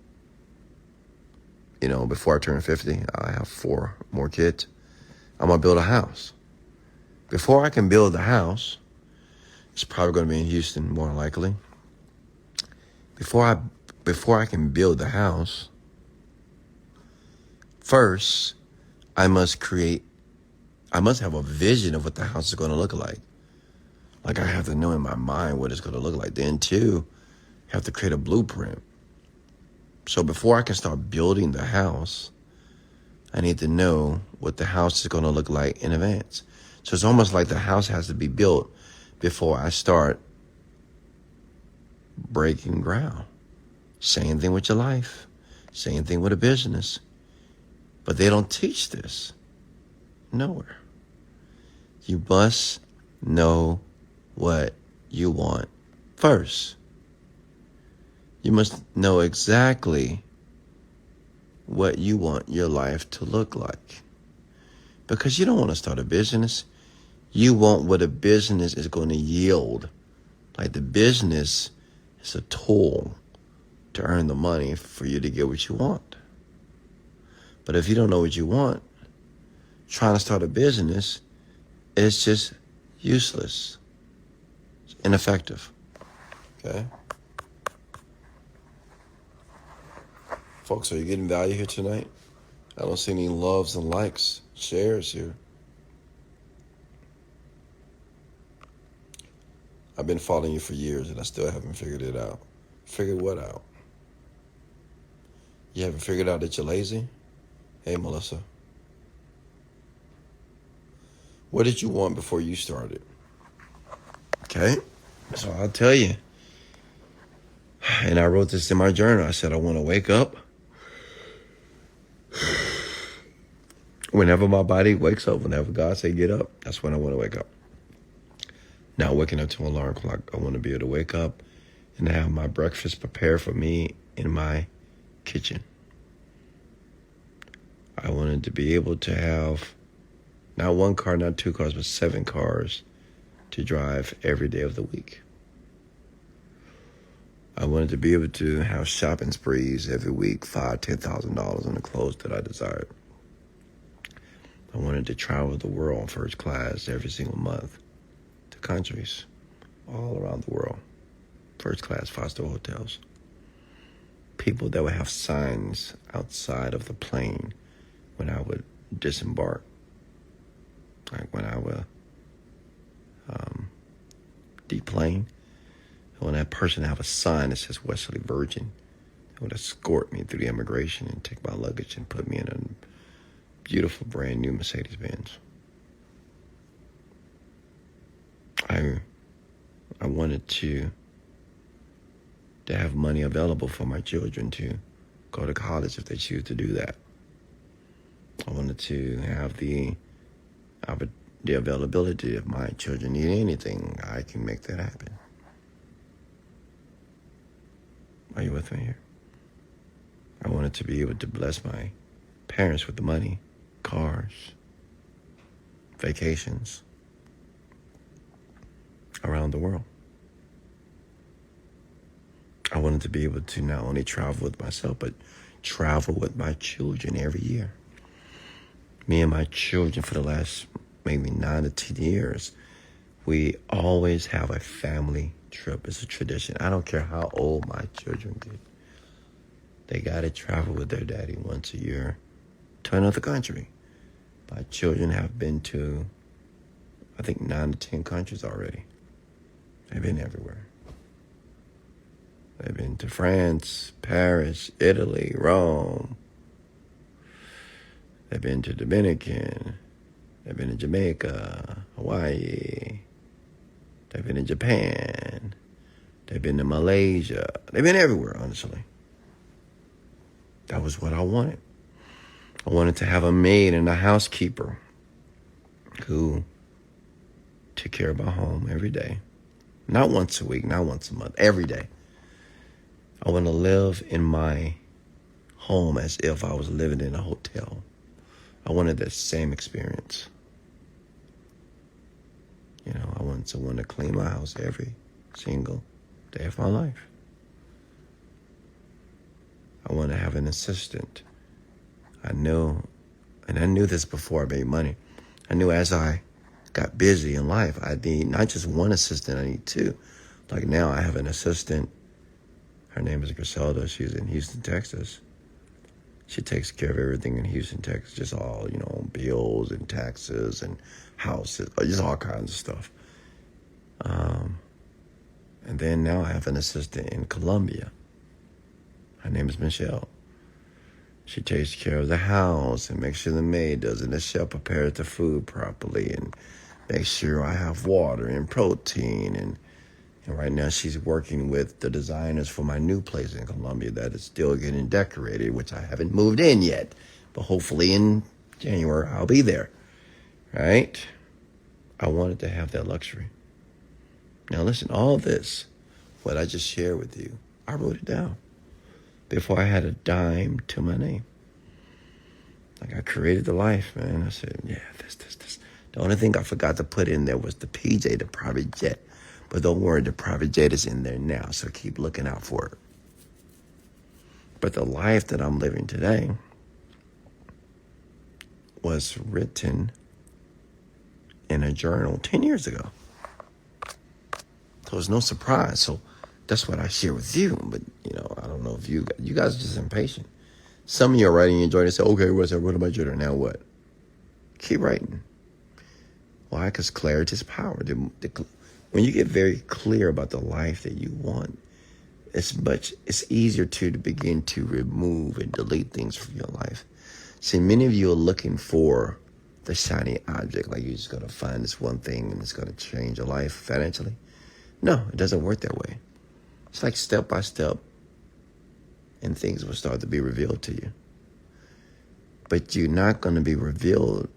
before I turn 50, I have 4 more kids. I'm going to build a house. Before I can build the house, it's probably going to be in Houston, more than likely. Before I can build the house, first, I must have a vision of what the house is going to look like. Like I have to know in my mind what it's going to look like. Then 2, I have to create a blueprint. So before I can start building the house, I need to know what the house is going to look like in advance. So it's almost like the house has to be built before I start breaking ground. Same thing with your life. Same thing with a business. But they don't teach this nowhere. You must know what you want first. You must know exactly what you want your life to look like. Because you don't want to start a business. You want what a business is going to yield. Like the business is a tool to earn the money for you to get what you want. But if you don't know what you want, trying to start a business is just useless. It's ineffective. Okay? Folks, are you getting value here tonight? I don't see any loves and likes, shares here. I've been following you for years and I still haven't figured it out. Figured what out? You haven't figured out that you're lazy? Hey, Melissa. What did you want before you started? Okay? So I'll tell you. And I wrote this in my journal. I said, I want to wake up. Whenever my body wakes up, whenever God say get up, that's when I want to wake up. Not waking up to an alarm clock. I want to be able to wake up and have my breakfast prepared for me in my kitchen. I wanted to be able to have not one car, not two cars, but 7 cars to drive every day of the week. I wanted to be able to have shopping sprees every week, $5,000, $10,000 on the clothes that I desired. I wanted to travel the world first class every single month to countries all around the world. First class 5-star hotels. People that would have signs outside of the plane when I would disembark. Like when I would deplane. When that person have a sign that says Wesley Virgin, they would escort me through the immigration and take my luggage and put me in a beautiful brand new Mercedes Benz. I wanted to have money available for my children to go to college if they choose to do that. I wanted to have the availability if my children need anything, I can make that happen. Are you with me here? I wanted to be able to bless my parents with the money, cars, vacations around the world. I wanted to be able to not only travel with myself, but travel with my children every year. Me and my children for the last maybe 9 to 10 years, we always have a family trip. It's a tradition. I don't care how old my children get. They got to travel with their daddy once a year to another country. My children have been to, I think, 9 to 10 countries already. They've been everywhere. They've been to France, Paris, Italy, Rome. They've been to Dominican. They've been to Jamaica, Hawaii. They've been in Japan. They've been to Malaysia. They've been everywhere, honestly. That was what I wanted. I wanted to have a maid and a housekeeper who took care of my home every day. Not once a week, not once a month, every day. I want to live in my home as if I was living in a hotel. I wanted that same experience. You know, I want someone to clean my house every single day of my life. I want to have an assistant. I knew this before I made money. I knew as I got busy in life, I need not just one assistant, I need 2. Like now I have an assistant. Her name is Griselda. She's in Houston, Texas. She takes care of everything in Houston, Texas, just all, bills and taxes and houses, just all kinds of stuff. And then now I have an assistant in Colombia. Her name is Michelle. She takes care of the house and makes sure the maid does it. The chef prepares the food properly and makes sure I have water and protein. And right now she's working with the designers for my new place in Colombia that is still getting decorated, which I haven't moved in yet. But hopefully in January I'll be there. Right? I wanted to have that luxury. Now listen, all this, what I just shared with you, I wrote it down before I had a dime to my name. Like, I created the life, man. I said, yeah, this. The only thing I forgot to put in there was the PJ, the private jet. But don't worry, the private jet is in there now, so keep looking out for it. But the life that I'm living today was written in a journal 10 years ago. So it's no surprise. So that's what I share with you. But, I don't know if you guys are just impatient. Some of you are writing your journal and say, okay, what's I wrote my journal, now what? Keep writing. Why? Because clarity is power. When you get very clear about the life that you want, it's easier to begin to remove and delete things from your life. See, many of you are looking for the shiny object, like you're just going to find this one thing and it's going to change your life financially. No, it doesn't work that way. It's like step by step, and things will start to be revealed to you. But you're not going to be revealed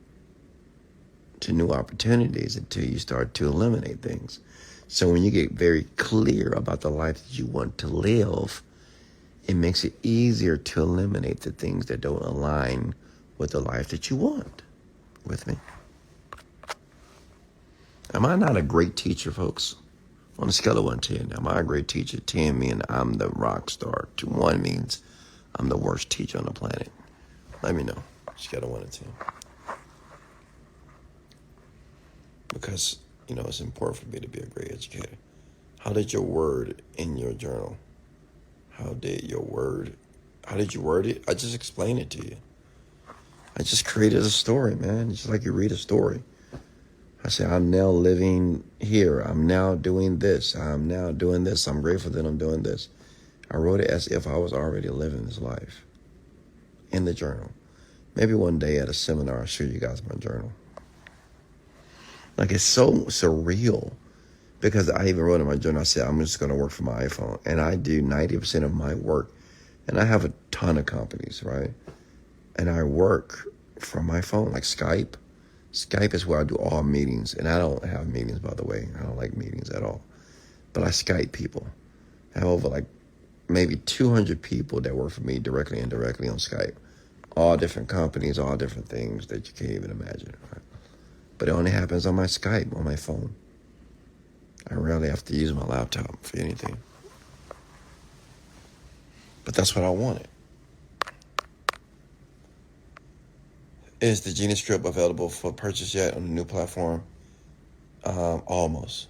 to new opportunities until you start to eliminate things. So when you get very clear about the life that you want to live, it makes it easier to eliminate the things that don't align with the life that you want. With me? Am I not a great teacher, folks? On a scale of 1 to 10, am I a great teacher? 10 means I'm the rock star. 1 means I'm the worst teacher on the planet. Let me know. Scale of 1 to 10. Because, it's important for me to be a great educator. How did your word in your journal? How did you word it? I just explained it to you. I just created a story, man. It's just like you read a story. I say, I'm now living here. I'm now doing this. I'm now doing this. I'm grateful that I'm doing this. I wrote it as if I was already living this life in the journal. Maybe one day at a seminar, I'll show you guys my journal. Like, it's so surreal because I even wrote in my journal, I said, I'm just going to work for my iPhone. And I do 90% of my work. And I have a ton of companies, right? And I work from my phone, like Skype. Skype is where I do all meetings. And I don't have meetings, by the way. I don't like meetings at all. But I Skype people. I have over maybe 200 people that work for me directly and indirectly on Skype. All different companies, all different things that you can't even imagine, right? But it only happens on my Skype, on my phone. I rarely have to use my laptop for anything. But that's what I wanted. Is the Genie Strip available for purchase yet on the new platform? Almost.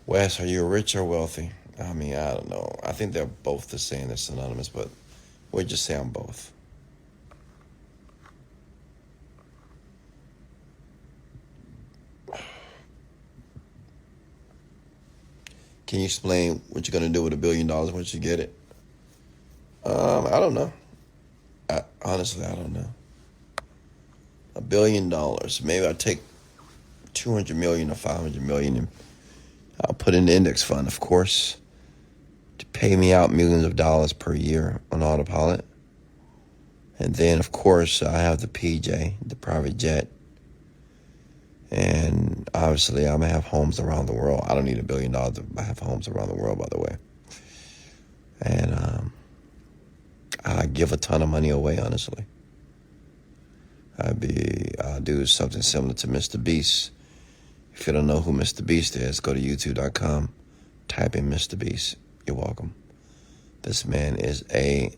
Wes, are you rich or wealthy? I mean, I don't know. I think they're both the same. They're synonymous, but we'll just say I'm both. Can you explain what you're going to do with $1 billion once you get it? I don't know. Honestly, I don't know. $1 billion. Maybe I'll take 200 million or 500 million and I'll put in the index fund, of course, to pay me out millions of dollars per year on autopilot. And then, of course, I have the PJ, the private jet. And obviously, I'm going to have homes around the world. I don't need $1 billion. I have homes around the world, by the way. And I give a ton of money away, honestly. I'll do something similar to Mr. Beast. If you don't know who Mr. Beast is, go to youtube.com, type in Mr. Beast. You're welcome. This man is a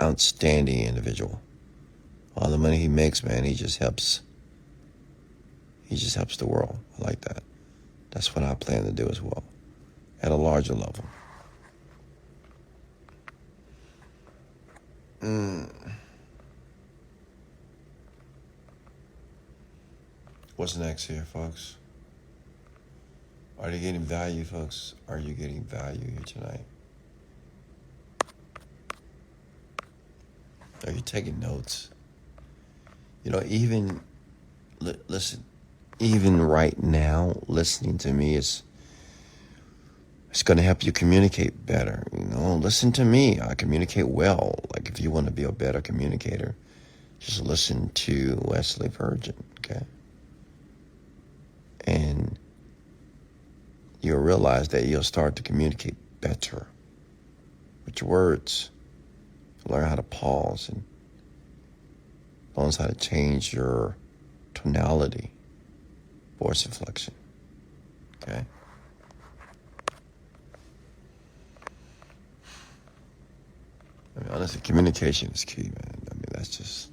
outstanding individual. All the money he makes, man, he just helps the world. I like that. That's what I plan to do as well, at a larger level. What's next here, folks? Are you getting value, folks? Are you getting value here tonight? Are you taking notes? Listen, even right now, listening to me it's going to help you communicate better. Listen to me. I communicate well. Like, if you want to be a better communicator, just listen to Wesley Virgin, okay? And you'll realize that you'll start to communicate better with your words. Learn how to pause and Knows how to change your tonality, voice inflection. Okay? I mean, honestly, communication is key, man. I mean, that's just...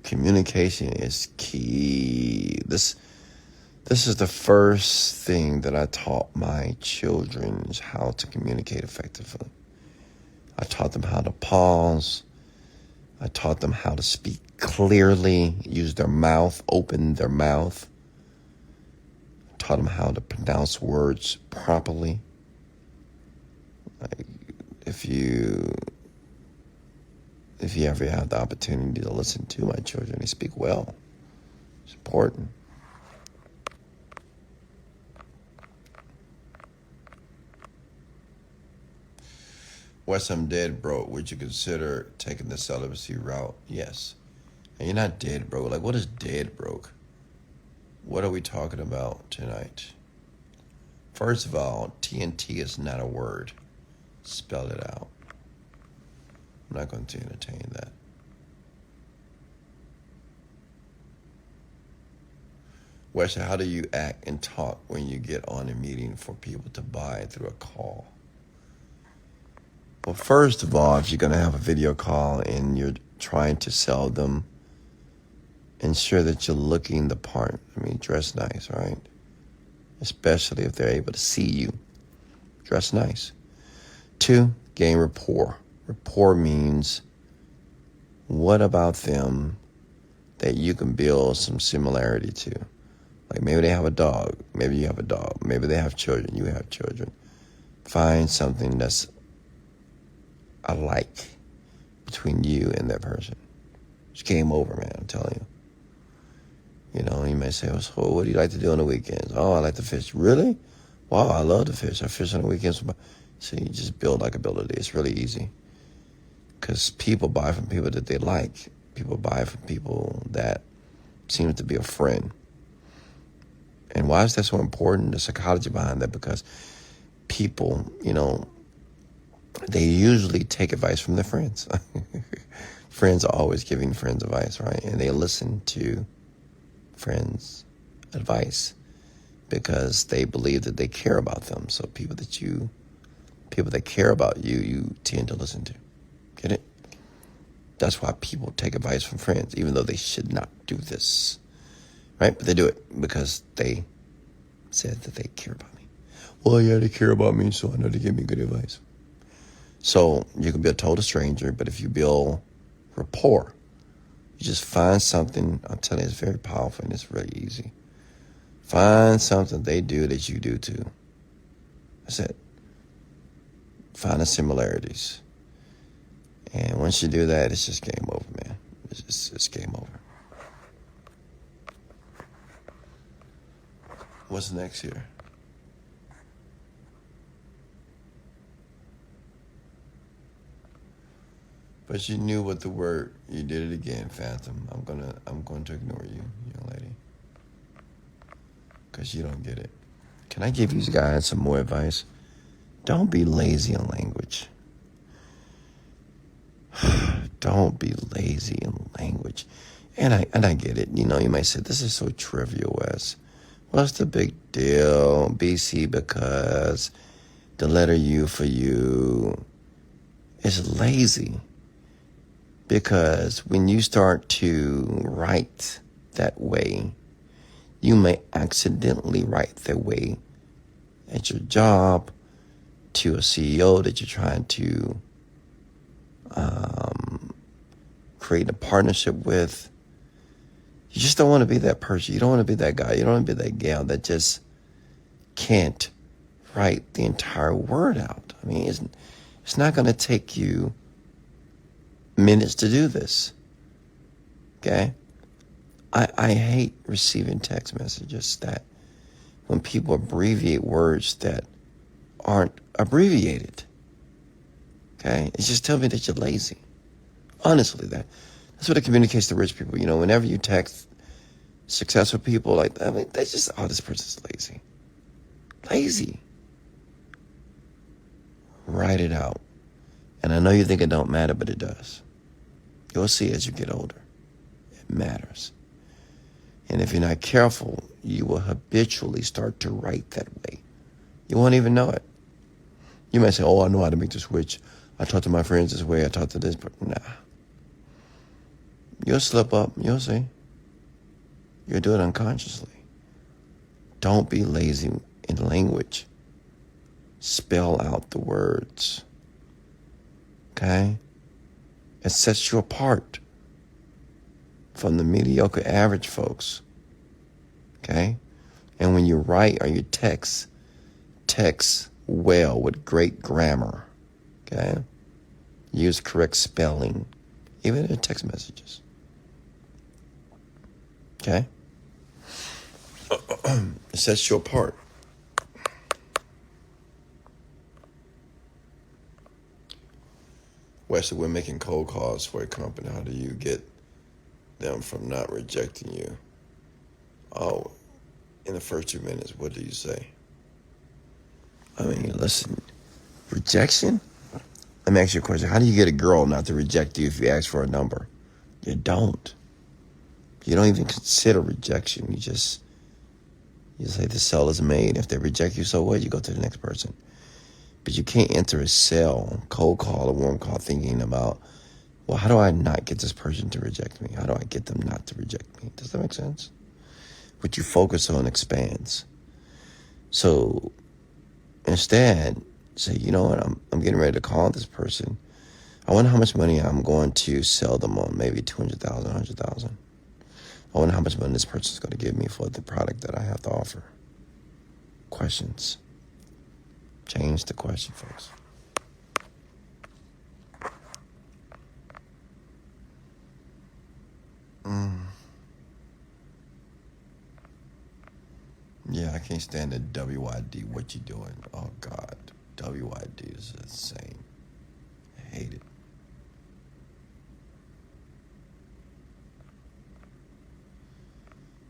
Communication is key. This is the first thing that I taught my children, is how to communicate effectively. I taught them how to pause. I taught them how to speak clearly, use their mouth, open their mouth. I taught them how to pronounce words properly. Like, if you ever have the opportunity to listen to my children, they speak well. It's important. Wes, I'm dead broke. Would you consider taking the celibacy route? Yes. And you're not dead broke. Like, what is dead broke? What are we talking about tonight? First of all, TNT is not a word. Spell it out. I'm not going to entertain that. Wesley, how do you act and talk when you get on a meeting for people to buy through a call? Well, first of all, if you're going to have a video call and you're trying to sell them, ensure that you're looking the part. I mean, dress nice, right? Especially if they're able to see you. Dress nice. 2, gain rapport. Rapport means, what about them that you can build some similarity to? Like, maybe they have a dog. Maybe you have a dog. Maybe they have children. You have children. Find something that's alike between you and that person. It's game over, man, I'm telling you. You know, you may say, well, so what do you like to do on the weekends? Oh, I like to fish. Really? Wow, I love to fish. I fish on the weekends. So you just build likability. It's really easy. Because people buy from people that they like. People buy from people that seem to be a friend. And why is that so important? The psychology behind that, because people, you know, they usually take advice from their friends. Friends are always giving friends advice, right? And they listen to friends' advice because they believe that they care about them. So people that care about you, you tend to listen to. Get it? That's why people take advice from friends, even though they should not do this, right? But they do it because they said that they care about me. Well, yeah, they care about me, so I know they give me good advice. So you can be a total stranger, but if you build rapport, you just find something. I'm telling you, it's very powerful and it's really easy. Find something they do that you do too. That's it. Find the similarities. And once you do that, it's just game over, man. It's game over. What's next here? But you knew what the word. You did it again, Phantom. I'm going to ignore you, young lady, because you don't get it. Can I give you guys some more advice? Don't be lazy in language. Don't be lazy in language. And I get it. You know, you might say, this is so trivial, Wes. What's the big deal? BC, because the letter U for you is lazy. Because when you start to write that way, you may accidentally write that way at your job, to a CEO that you're trying to create a partnership with. You just don't want to be that person. You don't want to be that guy. You don't want to be that gal that just can't write the entire word out. I mean, it's not going to take you minutes to do this. Okay? I hate receiving text messages that when people abbreviate words that aren't abbreviated. Okay? It's just telling me that you're lazy. Honestly, that's what it communicates to rich people. You know, whenever you text successful people, like, I mean, they just, oh, this person's lazy. Lazy. Write it out. And I know you think it don't matter, but it does. You'll see as you get older. matters. And if you're not careful, you will habitually start to write that way. You won't even know it. You may say, oh, I know how to make the switch. I talk to my friends this way. I talk to this, but nah. You'll slip up. You'll see. You'll do it unconsciously. Don't be lazy in language. Spell out the words. Okay? It sets you apart from the mediocre average folks. Okay? And when you write or you text well with great grammar. Okay? Use correct spelling, even in text messages. Okay? It sets you apart. Wesley, we're making cold calls for a company. How do you get them from not rejecting you? Oh, in the first 2 minutes, what do you say? I mean, listen, rejection? Let me ask you a question. How do you get a girl not to reject you if you ask for a number? You don't. You don't even consider rejection. You say the sale is made. If they reject you, so what? You go to the next person. But you can't enter a sale, cold call, or warm call thinking about, well, how do I not get this person to reject me? How do I get them not to reject me? Does that make sense? What you focus on expands. So instead, say, you know what, I'm getting ready to call this person. I wonder how much money I'm going to sell them on, maybe 200,000, 100,000. I wonder how much money this person's going to give me for the product that I have to offer. Questions. Change the question, folks. Yeah, I can't stand the WID. What you doing? Oh, God. WID is insane. I hate it.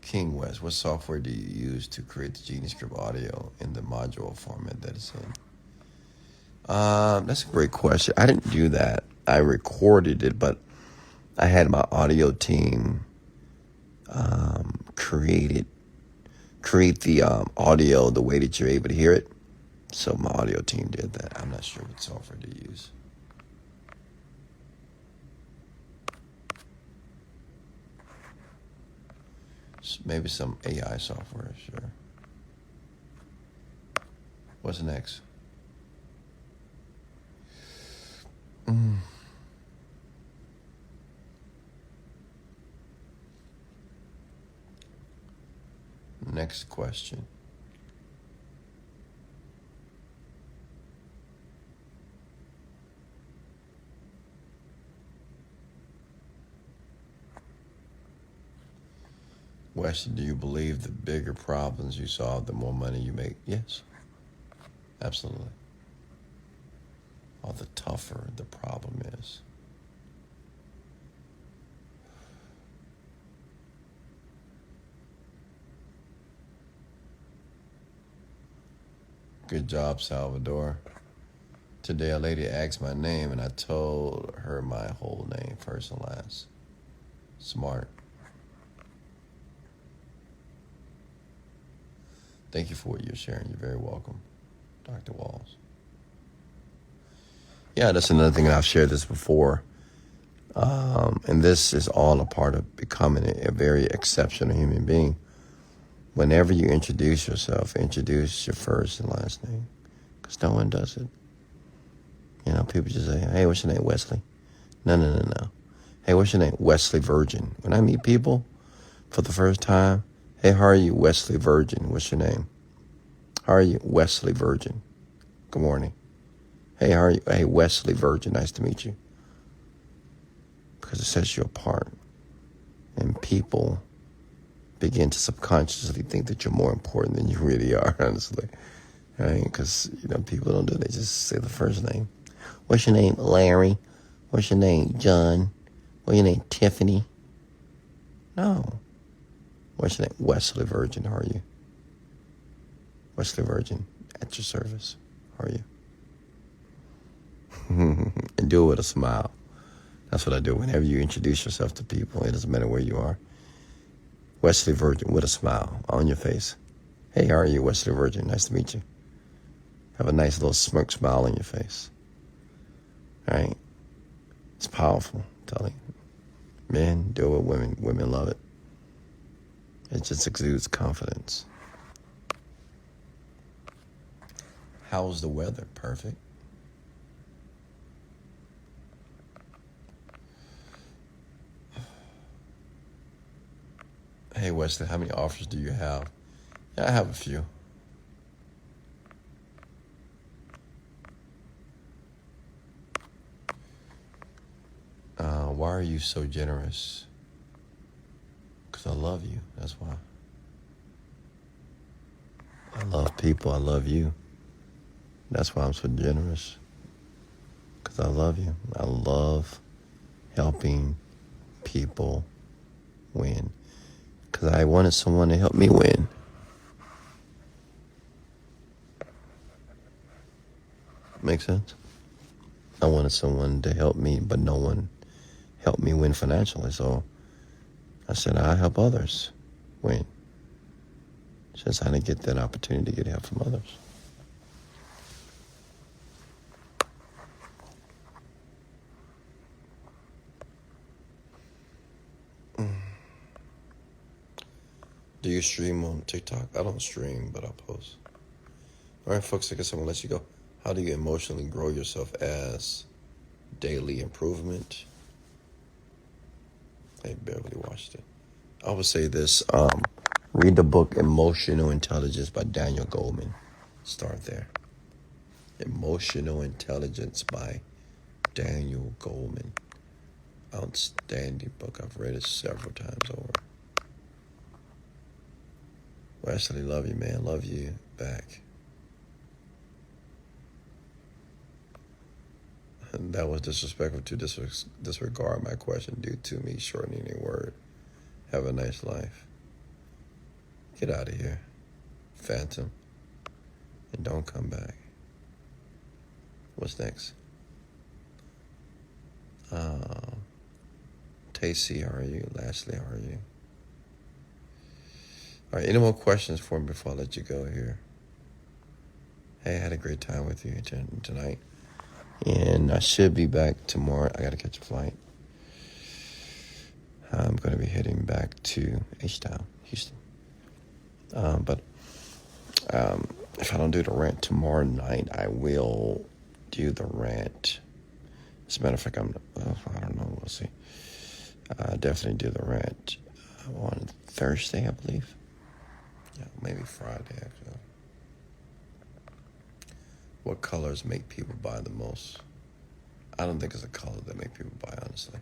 King West, what software do you use to create the Genie Script audio in the module format that it's in? That's a great question. I didn't do that. I recorded it, but I had my audio team create the audio the way that you're able to hear it. So my audio team did that. I'm not sure what software to use. Maybe some AI software, sure. What's next? Next question. Weston, do you believe the bigger problems you solve, the more money you make? Yes, absolutely. Or the tougher the problem is. Good job, Salvador. Today a lady asked my name and I told her my whole name, first and last. Smart. Thank you for what you're sharing. You're very welcome, Dr. Walls. Yeah, that's another thing, and I've shared this before. And this is all a part of becoming a very exceptional human being. Whenever you introduce yourself, introduce your first and last name, because no one does it. You know, people just say, hey, what's your name, Wesley? No. Hey, what's your name? Wesley Virgin. When I meet people for the first time, hey, how are you? Wesley Virgin. What's your name? How are you? Wesley Virgin. Good morning. Hey, how are you? Hey, Wesley Virgin. Nice to meet you. Because it sets you apart. And people begin to subconsciously think that you're more important than you really are, honestly. Right? Because, you know, people don't do it. They just say the first name. What's your name? Larry. What's your name? John. What's your name? Tiffany. No. What's your name? Wesley Virgin. How are you? Wesley Virgin. At your service. How are you? And do it with a smile. That's what I do. Whenever you introduce yourself to people, it doesn't matter where you are. Wesley Virgin with a smile on your face. Hey, how are you, Wesley Virgin? Nice to meet you. Have a nice little smirk smile on your face. All right? It's powerful, I'm telling you. Men do it with women. Women love it. It just exudes confidence. How's the weather? Perfect. Hey, Wesley, how many offers do you have? Yeah, I have a few. Why are you so generous? Because I love you. That's why. I love people. I love you. That's why I'm so generous. Because I love you. I love helping people win. Because I wanted someone to help me win. Make sense? I wanted someone to help me, but no one helped me win financially. So I said, I'll help others win. Since I didn't get that opportunity to get help from others. Do you stream on TikTok? I don't stream, but I post. All right, folks, I guess I'm going to let you go. How do you emotionally grow yourself as daily improvement? I barely watched it. I would say this. Read the book Emotional Intelligence by Daniel Goleman. Start there. Emotional Intelligence by Daniel Goleman. Outstanding book. I've read it several times over. Wesley, love you, man. Love you back. And that was disrespectful to disregard my question due to me shortening a word. Have a nice life. Get out of here, Phantom. And don't come back. What's next? Tacy, how are you? Lastly, how are you? All right, any more questions for me before I let you go here? Hey, I had a great time with you tonight. And I should be back tomorrow. I got to catch a flight. I'm going to be heading back to H-Town, Houston. But if I don't do the rant tomorrow night, I will do the rant. As a matter of fact, I don't know. We'll see. Definitely do the rant on Thursday, I believe. Yeah, maybe Friday, actually. What colors make people buy the most? I don't think it's a color that make people buy, honestly.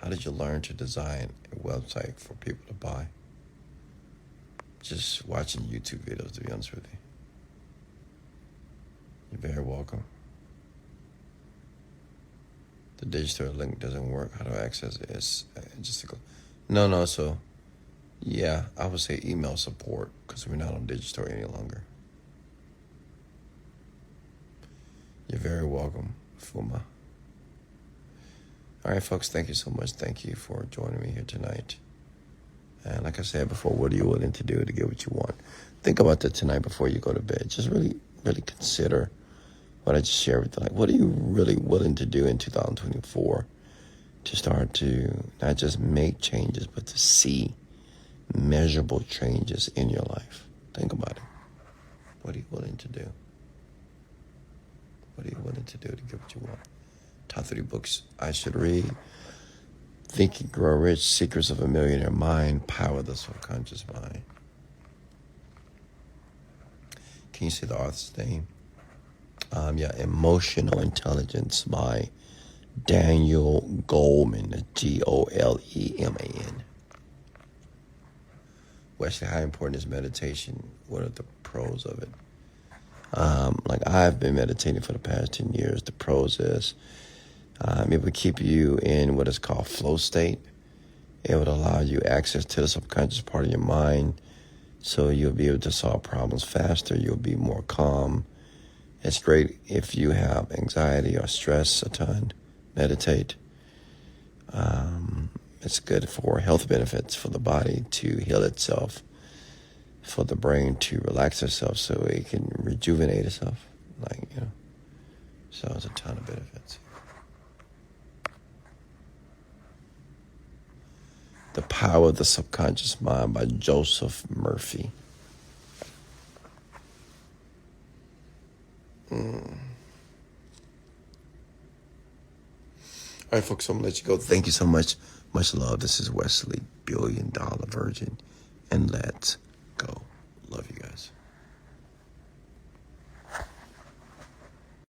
How did you learn to design a website for people to buy? Just watching YouTube videos, to be honest with you. You're very welcome. The digital link doesn't work. How do I access it? It's just no. So, yeah, I would say email support because we're not on Digistore any longer. You're very welcome, Fuma. All right, folks, thank you so much. Thank you for joining me here tonight. And like I said before, what are you willing to do to get what you want? Think about that tonight before you go to bed. Just really, really consider what I just shared with you. Like, what are you really willing to do in 2024 to start to not just make changes, but to see measurable changes in your life? Think about it. What are you willing to do? What are you willing to do to get what you want? Top 3 books I should read. Think and Grow Rich, Secrets of a Millionaire Mind, Power of the Subconscious Mind. Can you say the author's name? Emotional Intelligence by Daniel Goleman, Goleman. Wesley, how important is meditation? What are the pros of it? Like I've been meditating for the past 10 years. The pros is it would keep you in what is called flow state. It would allow you access to the subconscious part of your mind So you'll be able to solve problems faster. You'll be more calm. It's great if you have anxiety or stress a ton. Meditate. It's good for health benefits for the body to heal itself, for the brain to relax itself so it can rejuvenate itself. So it's a ton of benefits. The Power of the Subconscious Mind by Joseph Murphy. All right, folks, I'm going to let you go. Thank you so much. Much love. This is Wesley, $1 Billion Virgin. And let's go. Love you guys.